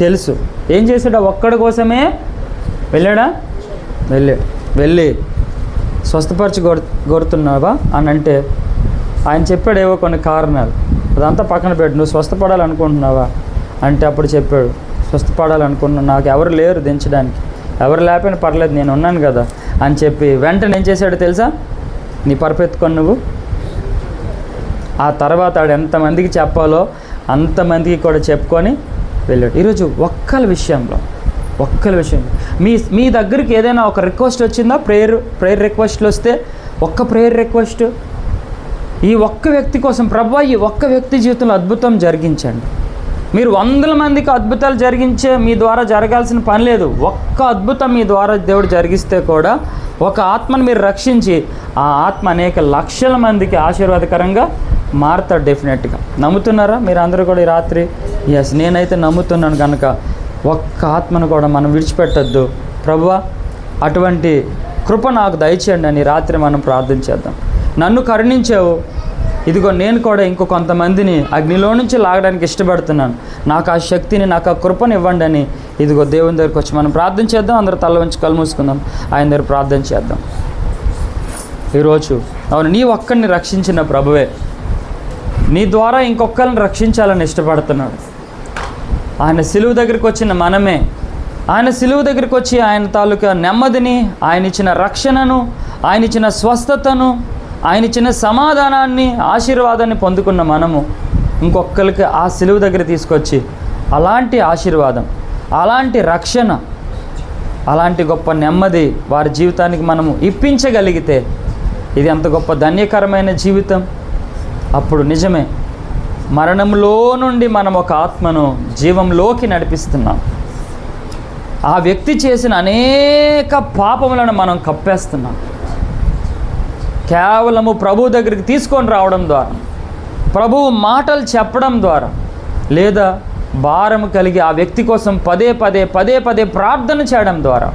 తెలుసు. ఏం చేశాడు? ఒక్కడి కోసమే వెళ్ళాడా? వెళ్ళి స్వస్థపరచగొడుతున్నావా అని అంటే ఆయన చెప్పాడు ఏవో కొన్ని కారణాలు, అదంతా పక్కన పెట్టు, నువ్వు స్వస్థపడాలనుకుంటున్నావా అంటే అప్పుడు చెప్పాడు, స్వస్థపడాలనుకుంటున్నాను, నాకు ఎవరు లేరు దించడానికి, ఎవరు లేకపోయినా పర్లేదు, నేను ఉన్నాను కదా అని చెప్పి వెంటనే ఏం చేశాడు తెలుసా? నీ పరుపెత్తుకొని నువ్వు. ఆ తర్వాత ఆడు ఎంతమందికి చెప్పాలో అంతమందికి కూడా చెప్పుకొని వెళ్ళాడు. ఈరోజు ఒక్కల విషయంలో మీ దగ్గరికి ఏదైనా ఒక రిక్వెస్ట్ వచ్చిందా? ప్రేయర్ రిక్వెస్ట్లు వస్తే ఒక్క ప్రేయర్ రిక్వెస్ట్, ఈ ఒక్క వ్యక్తి కోసం ప్రభువా ఈ ఒక్క వ్యక్తి జీవితంలో అద్భుతం జరిగించండి. మీరు 100 మందికి అద్భుతాలు జరిగించే మీ ద్వారా జరగాల్సిన పని లేదు. ఒక్క అద్భుతం మీ ద్వారా దేవుడు జరిగిస్తే కూడా ఒక ఆత్మను మీరు రక్షించి ఆ ఆత్మ అనేక లక్షల మందికి ఆశీర్వాదకరంగా మారుతాడు డెఫినెట్గా. నమ్ముతున్నారా మీరు అందరూ కూడా ఈ రాత్రి? ఎస్, నేనైతే నమ్ముతున్నాను. కనుక ఒక్క ఆత్మను కూడా మనం విడిచిపెట్టద్దు. ప్రభువా అటువంటి కృప నాకు దయచేయండి అని రాత్రి మనం ప్రార్థన చేద్దాం. నన్ను కరుణించావు, ఇదిగో నేను కూడా ఇంకో కొంతమందిని అగ్నిలో నుంచి లాగడానికి ఇష్టపడుతున్నాను, నాకు ఆ శక్తిని, నాకు ఆ కృపను ఇవ్వండి అని ఇదిగో దేవుని దగ్గరికి వచ్చి మనం ప్రార్థన చేద్దాం. అందరూ తల వంచి కళ్ళు మూసుకుందాం, ఆయన దగ్గర ప్రార్థన చేద్దాం. ఈరోజు అవును, నీ ఒక్కడిని రక్షించిన ప్రభువే నీ ద్వారా ఇంకొకరిని రక్షించాలని ఇష్టపడుతున్నాడు. ఆయన సిలువు దగ్గరికి వచ్చిన మనమే, ఆయన సిలువు దగ్గరికి వచ్చి ఆయన తాలూకా నెమ్మదిని, ఆయన ఇచ్చిన రక్షణను, ఆయన ఇచ్చిన స్వస్థతను, ఆయన ఇచ్చిన సమాధానాన్ని, ఆశీర్వాదాన్ని పొందుకున్న మనము ఇంకొకరికి ఆ సిలువు దగ్గర తీసుకొచ్చి అలాంటి ఆశీర్వాదం, అలాంటి రక్షణ, అలాంటి గొప్ప నెమ్మది వారి జీవితానికి మనము ఇప్పించగలిగితే ఇది ఎంత గొప్ప ధన్యకరమైన జీవితం. అప్పుడు నిజమే మరణంలో నుండి మనం ఒక ఆత్మను జీవంలోకి నడిపిస్తున్నాం. ఆ వ్యక్తి చేసిన అనేక పాపములను మనం కప్పేస్తున్నాం. కేవలము ప్రభువు దగ్గరికి తీసుకొని రావడం ద్వారా, ప్రభువు మాటలు చెప్పడం ద్వారా, లేదా భారం కలిగి ఆ వ్యక్తి కోసం పదే పదే ప్రార్థన చేయడం ద్వారా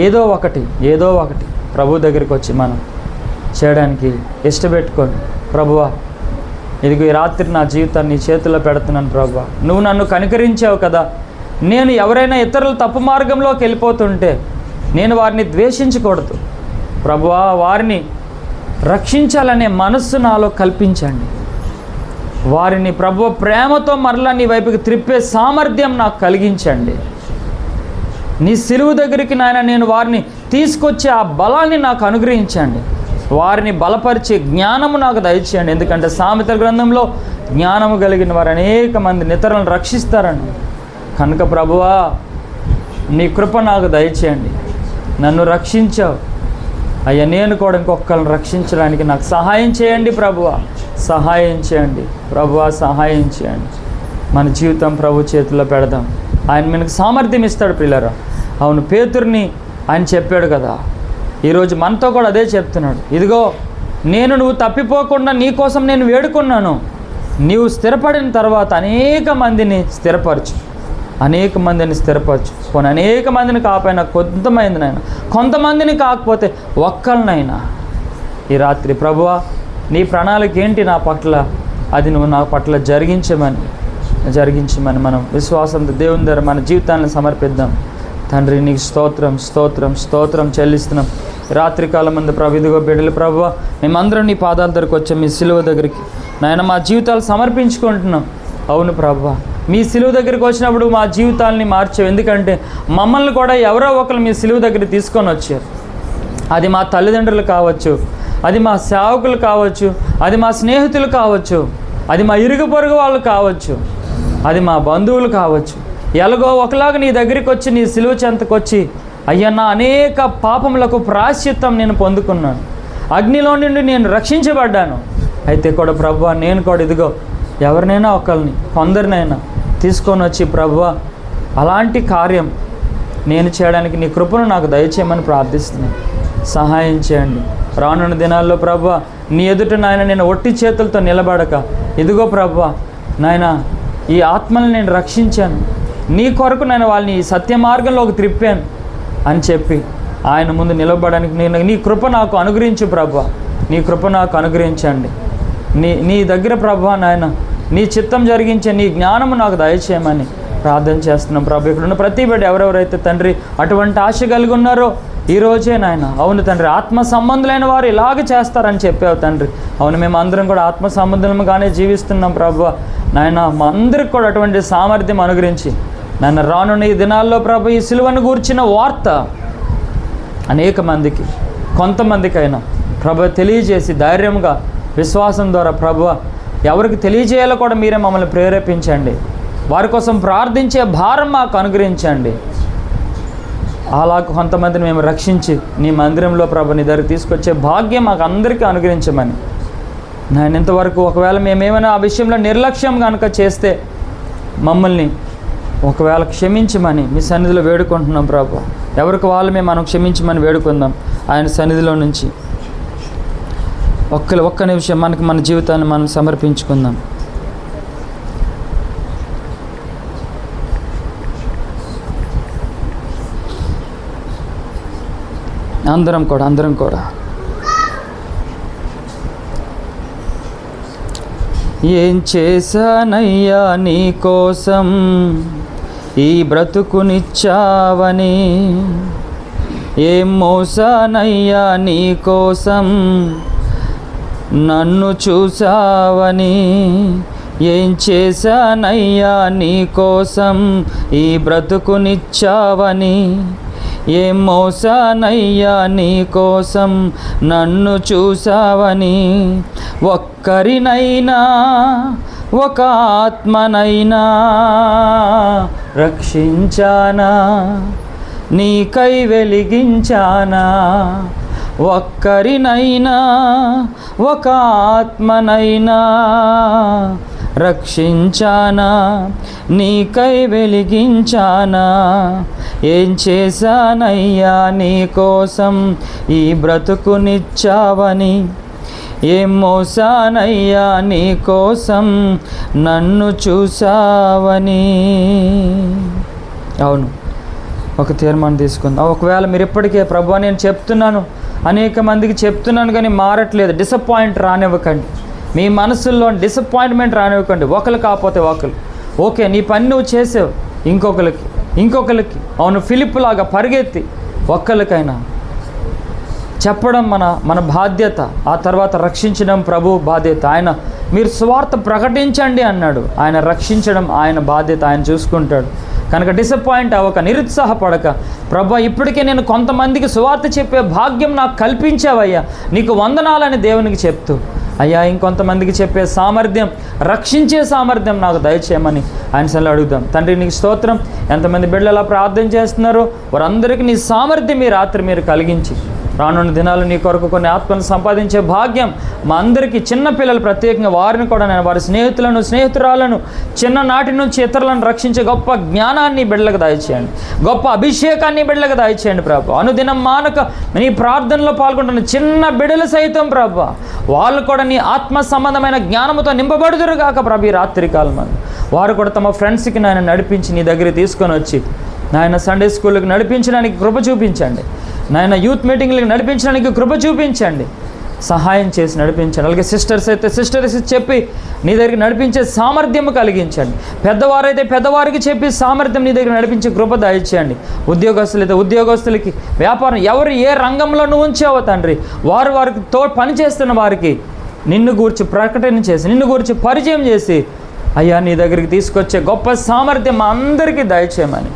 ఏదో ఒకటి ప్రభు దగ్గరికి వచ్చి మనం చేయడానికి ఇష్టపెట్టుకోండి. ప్రభువా ఇదిగో ఈ రాత్రి నా జీవితాన్ని నీ చేతుల్లో పెడుతున్నాను ప్రభువా, నువ్వు నన్ను కనికరించావు కదా, నేను ఎవరైనా ఇతరులు తప్పు మార్గంలోకి వెళ్ళిపోతుంటే నేను వారిని ద్వేషించకూడదు ప్రభువా, వారిని రక్షించాలనే మనస్సు నాలో కల్పించండి. వారిని ప్రభువా ప్రేమతో మరలా నీ వైపుకి త్రిప్పే సామర్థ్యం నాకు కలిగించండి. నీ సిలువు దగ్గరికి నాయన నేను వారిని తీసుకొచ్చే ఆ బలాన్ని నాకు అనుగ్రహించండి. వారిని బలపరిచే జ్ఞానము నాకు దయచేయండి. ఎందుకంటే సామెతల గ్రంథంలో జ్ఞానము కలిగిన వారు అనేక మంది ఇతరులను రక్షిస్తారండి. కనుక ప్రభువా నీ కృప నాకు దయచేయండి. నన్ను రక్షించావు అయ్యా, నేను కూడా ఇంకొకరిని రక్షించడానికి నాకు సహాయం చేయండి ప్రభువా, సహాయం చేయండి ప్రభువా, సహాయం చేయండి. మన జీవితం ప్రభు చేతుల్లో పెడదాం. ఆయన మనకు సామర్థ్యం ఇస్తాడు పిల్లరా. అవును, పేతురుని ఆయన చెప్పాడు కదా, ఈరోజు మనతో కూడా అదే చెప్తున్నాడు. ఇదిగో నువ్వు తప్పిపోకుండా నీ కోసం నేను వేడుకున్నాను. నీవు స్థిరపడిన తర్వాత అనేక మందిని స్థిరపరచు. పోనీ అనేక మందిని కాకపోయినా కొంతమందిని కాకపోతే ఒక్కరినైనా ఈ రాత్రి ప్రభువా నీ ప్రణాళిక ఏంటి నా పట్ల, అది నువ్వు నా పట్ల జరిగించమని మనం విశ్వాసంతో దేవుని దగ్గర మన జీవితాన్ని సమర్పిద్దాం. తండ్రి నీకు స్తోత్రం చెల్లిస్తున్నాం. రాత్రికాలం ముందు ప్రభు ఇదిగో బిడ్డలు ప్రభువా మేమందరం నీ పాదాల దగ్గరికి వచ్చాం, మీ సిలువ దగ్గరికి నాయన మా జీవితాలు సమర్పించుకుంటున్నాం. అవును ప్రభువా, మీ సిలువ దగ్గరికి వచ్చినప్పుడు మా జీవితాలని మార్చావు. ఎందుకంటే మమ్మల్ని కూడా ఎవరో ఒకరు మీ సిలువ దగ్గర తీసుకొని వచ్చారు. అది మా తల్లిదండ్రులు కావచ్చు, అది మా సేవకులు కావచ్చు, అది మా స్నేహితులు కావచ్చు, అది మా ఇరుగు పొరుగు వాళ్ళు కావచ్చు, అది మా బంధువులు కావచ్చు. ఎలాగో ఒకలాగా నీ దగ్గరికి వచ్చి నీ సిలువ చెంతకు వచ్చి అయ్యా నా అనేక పాపములకు ప్రాయశ్చిత్తం నేను పొందుకున్నాను, అగ్నిలో నుండి నేను రక్షించబడ్డాను. అయితే కూడా ప్రభువా నేను కూడా ఇదిగో ఎవరినైనా కొందరినైనా తీసుకొని వచ్చి ప్రభువా అలాంటి కార్యం నేను చేయడానికి నీ కృపను నాకు దయచేయమని ప్రార్థిస్తున్నాను. సహాయం చేయండి. రానున్న దినాల్లో ప్రభువా నీ ఎదుట నాయన నేను ఒట్టి చేతులతో నిలబడక ఇదిగో ప్రభువా నాయన ఈ ఆత్మల్ని నేను రక్షించాను, నీ కొరకు నేను వాళ్ళని ఈ సత్య మార్గంలోకి త్రిప్పాను అని చెప్పి ఆయన ముందు నిలబడడానికి నేను నీ కృప నాకు అనుగ్రహించు ప్రభువా. నీ కృప నాకు అనుగ్రహించండి. నీ దగ్గర ప్రభువా నాయన నీ చిత్తం జరిగించే నీ జ్ఞానము నాకు దయచేయమని ప్రార్థన చేస్తున్నాం ప్రభు. ఇక్కడున్న ప్రతి బిడ్డ ఎవరెవరైతే తండ్రి అటువంటి ఆశ కలిగి ఉన్నారో ఈరోజే నాయన, అవును తండ్రి, ఆత్మ సంబంధులైన వారు ఇలాగ చేస్తారని చెప్పావు తండ్రి. అవును, మేము అందరం కూడా ఆత్మ సంబంధులుగానే జీవిస్తున్నాం ప్రభు నాయన. మా అందరికి కూడా అటువంటి సామర్థ్యం అనుగ్రహించి నాయన రానున్న ఈ దినాల్లో ప్రభు ఈ సిలువను గూర్చిన వార్త అనేక మందికి, కొంతమందికైనా ప్రభు తెలియజేసి ధైర్యంగా విశ్వాసం ద్వారా ప్రభు ఎవరికి తెలియజేయాలో కూడా మీరే మమ్మల్ని ప్రేరేపించండి. వారి కోసం ప్రార్థించే భారం మాకు అనుగ్రహించండి. అలా కొంతమందిని మేము రక్షించి నీ మందిరంలో ప్రభు నీ దగ్గర తీసుకొచ్చే భాగ్యం మాకు అందరికీ అనుగ్రహించమని నేను ఇంతవరకు ఒకవేళ మేమేమైనా ఆ విషయంలో నిర్లక్ష్యం కనుక చేస్తే మమ్మల్ని ఒకవేళ క్షమించమని మీ సన్నిధిలో వేడుకుంటున్నాం ప్రభు. ఎవరికి వాళ్ళమే మనం క్షమించమని వేడుకుందాం ఆయన సన్నిధిలో నుంచి. ఒక్క నిమిషం మన జీవితాన్ని మనం సమర్పించుకుందాం. అందరం కూడా ఏం చేశానయ్యా నీ కోసం ఈ బ్రతుకునిచ్చావని, ఏం మోసానయ్యా నీ కోసం నన్ను చూసావని, ఏం చేశానయ్యా నీ కోసం ఈ బ్రతుకునిచ్చావని, ఏం మోసానయ్యా నీ కోసం నన్ను చూసావని, ఒక్కరినైనా ఒక ఆత్మనైనా రక్షించానా, నీకై వెలిగించానా, ఒక్కరినైనా ఒక ఆత్మనైనా రక్షించానా, నీకై వెలిగించానా, ఏం చేశానయ్యా నీ కోసం ఈ బ్రతుకునిచ్చావని, ఏం మోసానయ్యా నీ కోసం నన్ను చూసావని. అవును, ఒక తీర్మానం తీసుకుందాం. ఒకవేళ మీరు ఇప్పటికే ప్రభువా నేను చెప్తున్నాను, అనేక మందికి చెప్తున్నాను కానీ మారట్లేదు, డిసప్పాయింట్ రానివ్వకండి. మీ మనసుల్లో డిసప్పాయింట్మెంట్ రానివ్వకండి. ఒకరు కాకపోతే ఒకరు, ఓకే నీ పని నువ్వు చేసావు, ఇంకొకరికి అవును ఫిలిప్ లాగా పరిగెత్తి ఒక్కరికైనా చెప్పడం మన బాధ్యత. ఆ తర్వాత రక్షించడం ప్రభు బాధ్యత. ఆయన మీరు స్వార్థ ప్రకటించండి అన్నాడు, ఆయన రక్షించడం ఆయన బాధ్యత, ఆయన చూసుకుంటాడు. కనుక డిసప్పాయింట్ అవ్వక, నిరుత్సాహపడక, ప్రభు ఇప్పటికే నేను కొంతమందికి సువార్త చెప్పే భాగ్యం నాకు కల్పించావయ్యా, నీకు వందనాలని దేవునికి చెప్తూ, అయ్యా ఇంకొంతమందికి చెప్పే సామర్థ్యం, రక్షించే సామర్థ్యం నాకు దయచేయమని ఆయన సన్నిధిలో అడుగుదాం. తండ్రి నీకు స్తోత్రం. ఎంతమంది బిడ్డలు అలా ప్రార్థన చేస్తున్నారో వారందరికీ నీ సామర్థ్యం ఈ రాత్రి మీరు కలిగించి రానున్న దినాలు నీ కొరకు కొన్ని ఆత్మలను సంపాదించే భాగ్యం మా అందరికీ, చిన్నపిల్లలు ప్రత్యేకంగా వారిని కూడా నేను వారి స్నేహితులను స్నేహితురాలను చిన్ననాటి నుంచి ఇతరులను రక్షించే గొప్ప జ్ఞానాన్ని బిడ్డలకు దయచేయండి, గొప్ప అభిషేకాన్ని బిడ్డలకు దయచేయండి ప్రభు. అనుదినం మానక నీ ప్రార్థనలో పాల్గొంటున్న చిన్న బిడ్డలు సైతం ప్రభు, వాళ్ళు కూడా నీ ఆత్మ సంబంధమైన జ్ఞానముతో నింపబడుదురు గాక ప్రభు. ఈ రాత్రి కాలం వారు కూడా తమ ఫ్రెండ్స్కి నాయన నడిపించి నీ దగ్గర తీసుకొని వచ్చి నాయన సండే స్కూల్కి నడిపించడానికి కృప చూపించండి, నాయన యూత్ మీటింగ్లకు నడిపించడానికి కృప చూపించండి, సహాయం చేసి నడిపించండి. అలాగే సిస్టర్స్ అయితే సిస్టర్స్ చెప్పి నీ దగ్గరికి నడిపించే సామర్థ్యం కలిగించండి. పెద్దవారైతే పెద్దవారికి చెప్పి సామర్థ్యం నీ దగ్గర నడిపించే కృప దయచేయండి. ఉద్యోగస్తులైతే ఉద్యోగస్తులకి, వ్యాపారం ఎవరు ఏ రంగంలో నువ్వు ఉంచావో తండ్రి, వారికి పని చేస్తున్న వారికి నిన్ను గూర్చి ప్రకటన చేసి, నిన్ను గూర్చి పరిచయం చేసి అయ్యా నీ దగ్గరికి తీసుకొచ్చే గొప్ప సామర్థ్యం మా అందరికీ దయచేయమని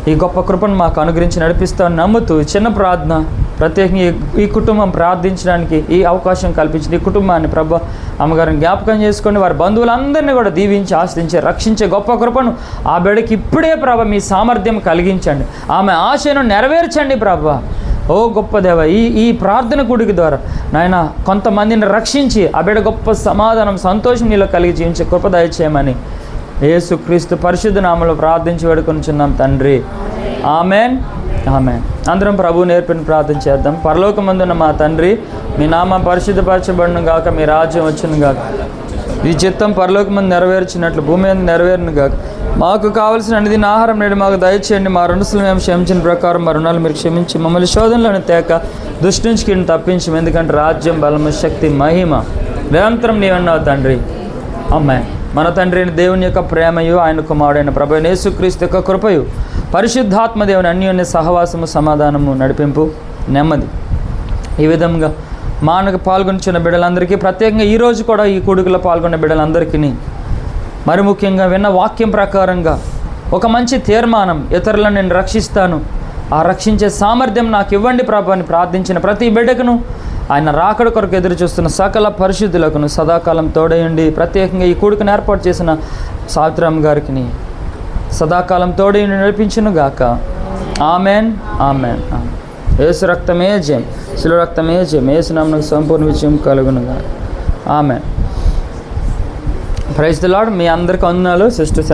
ఈ గొప్ప కృపను మాకు అనుగ్రహించి నడిపిస్తాను నమ్ముతూ చిన్న ప్రార్థన, ప్రత్యేకంగా ఈ కుటుంబం ప్రార్థించడానికి ఈ అవకాశం కల్పించి ఈ కుటుంబాన్ని ప్రభు అమ్మగారిని జ్ఞాపకం చేసుకొని వారి బంధువులందరినీ కూడా దీవించి ఆశ్రయించి రక్షించే గొప్ప కృపను ఆ బిడ్డకి ఇప్పుడే ప్రభు మీ సామర్థ్యం కలిగించండి, ఆమె ఆశను నెరవేర్చండి ప్రభు. ఓ గొప్ప దేవ, ఈ ప్రార్థన కూడిక ద్వారా నాయన కొంతమందిని రక్షించి ఆ బిడ్డ గొప్ప సమాధానం సంతోషం నీలో కలిగి జీవించే కృప దయచేయమని యేసుక్రీస్తు పరిశుద్ధ నామములో ప్రార్థించి వేడుకొనుచున్నాం తండ్రి. Amen, amen. అందరం ప్రభువు నేర్పిన ప్రార్థన చేద్దాం. పరలోకమందున్న మా తండ్రి, మీ నామం పరిశుద్ధపరచబడును గాక, మీ రాజ్యం వచ్చును గాక, ఈ చిత్తం పరలోకమందు నెరవేర్చినట్లు భూమి మీద నెరవేరును గాక. మాకు కావలసిన అన్నిదిన ఆహారం నేడు మాకు దయచేయండి. మా రుణసులు మేము క్షమించిన ప్రకారం మా రుణాలు మీరు క్షమించి మమ్మల్ని శోధనలోని తేక దుష్టి నుంచి కీడును తప్పించి. ఎందుకంటే రాజ్యం, బలము, శక్తి, మహిమ నిరంతరం నీవన్నావు తండ్రి. అమ్మాయి మన తండ్రి అయిన దేవుని యొక్క ప్రేమయు, ఆయన కుమారుడైన ప్రభువైన యేసుక్రీస్తు యొక్క కృపయు, పరిశుద్ధాత్మ దేవుని అన్యోన్య సహవాసము, సమాధానము, నడిపింపు, నెమ్మది ఈ విధంగా మానకు పాల్గొనిచున్న బిడ్డలందరికీ, ప్రత్యేకంగా ఈరోజు కూడా ఈ కూడుకలో పాల్గొన్న బిడ్డలందరికీ, మరి ముఖ్యంగా విన్న వాక్యం ప్రకారంగా ఒక మంచి తీర్మానం, ఇతరులను నేను రక్షిస్తాను, ఆ రక్షించే సామర్థ్యం నాకు ఇవ్వండి ప్రభు అని ప్రార్థించిన ప్రతి బిడ్డకును, ఆయన రాకడ కొరకు ఎదురు చూస్తున్న సకల పరిశుద్ధులకును సదాకాలం తోడయండి. ప్రత్యేకంగా ఈ కూడుకను ఏర్పాటు చేసిన సావిత్రమ్మ గారికి సదాకాలం తోడయండి, నడిపించును గాక. Amen, amen. యేసు రక్తమే జయం, శిలువ రక్తమే జయం. యేసు నామమునకు సంపూర్ణ విజయం కలుగునుగా. ఆమెన్. Praise the Lord. మీ అందరికీ వందనాలు. సిస్టర్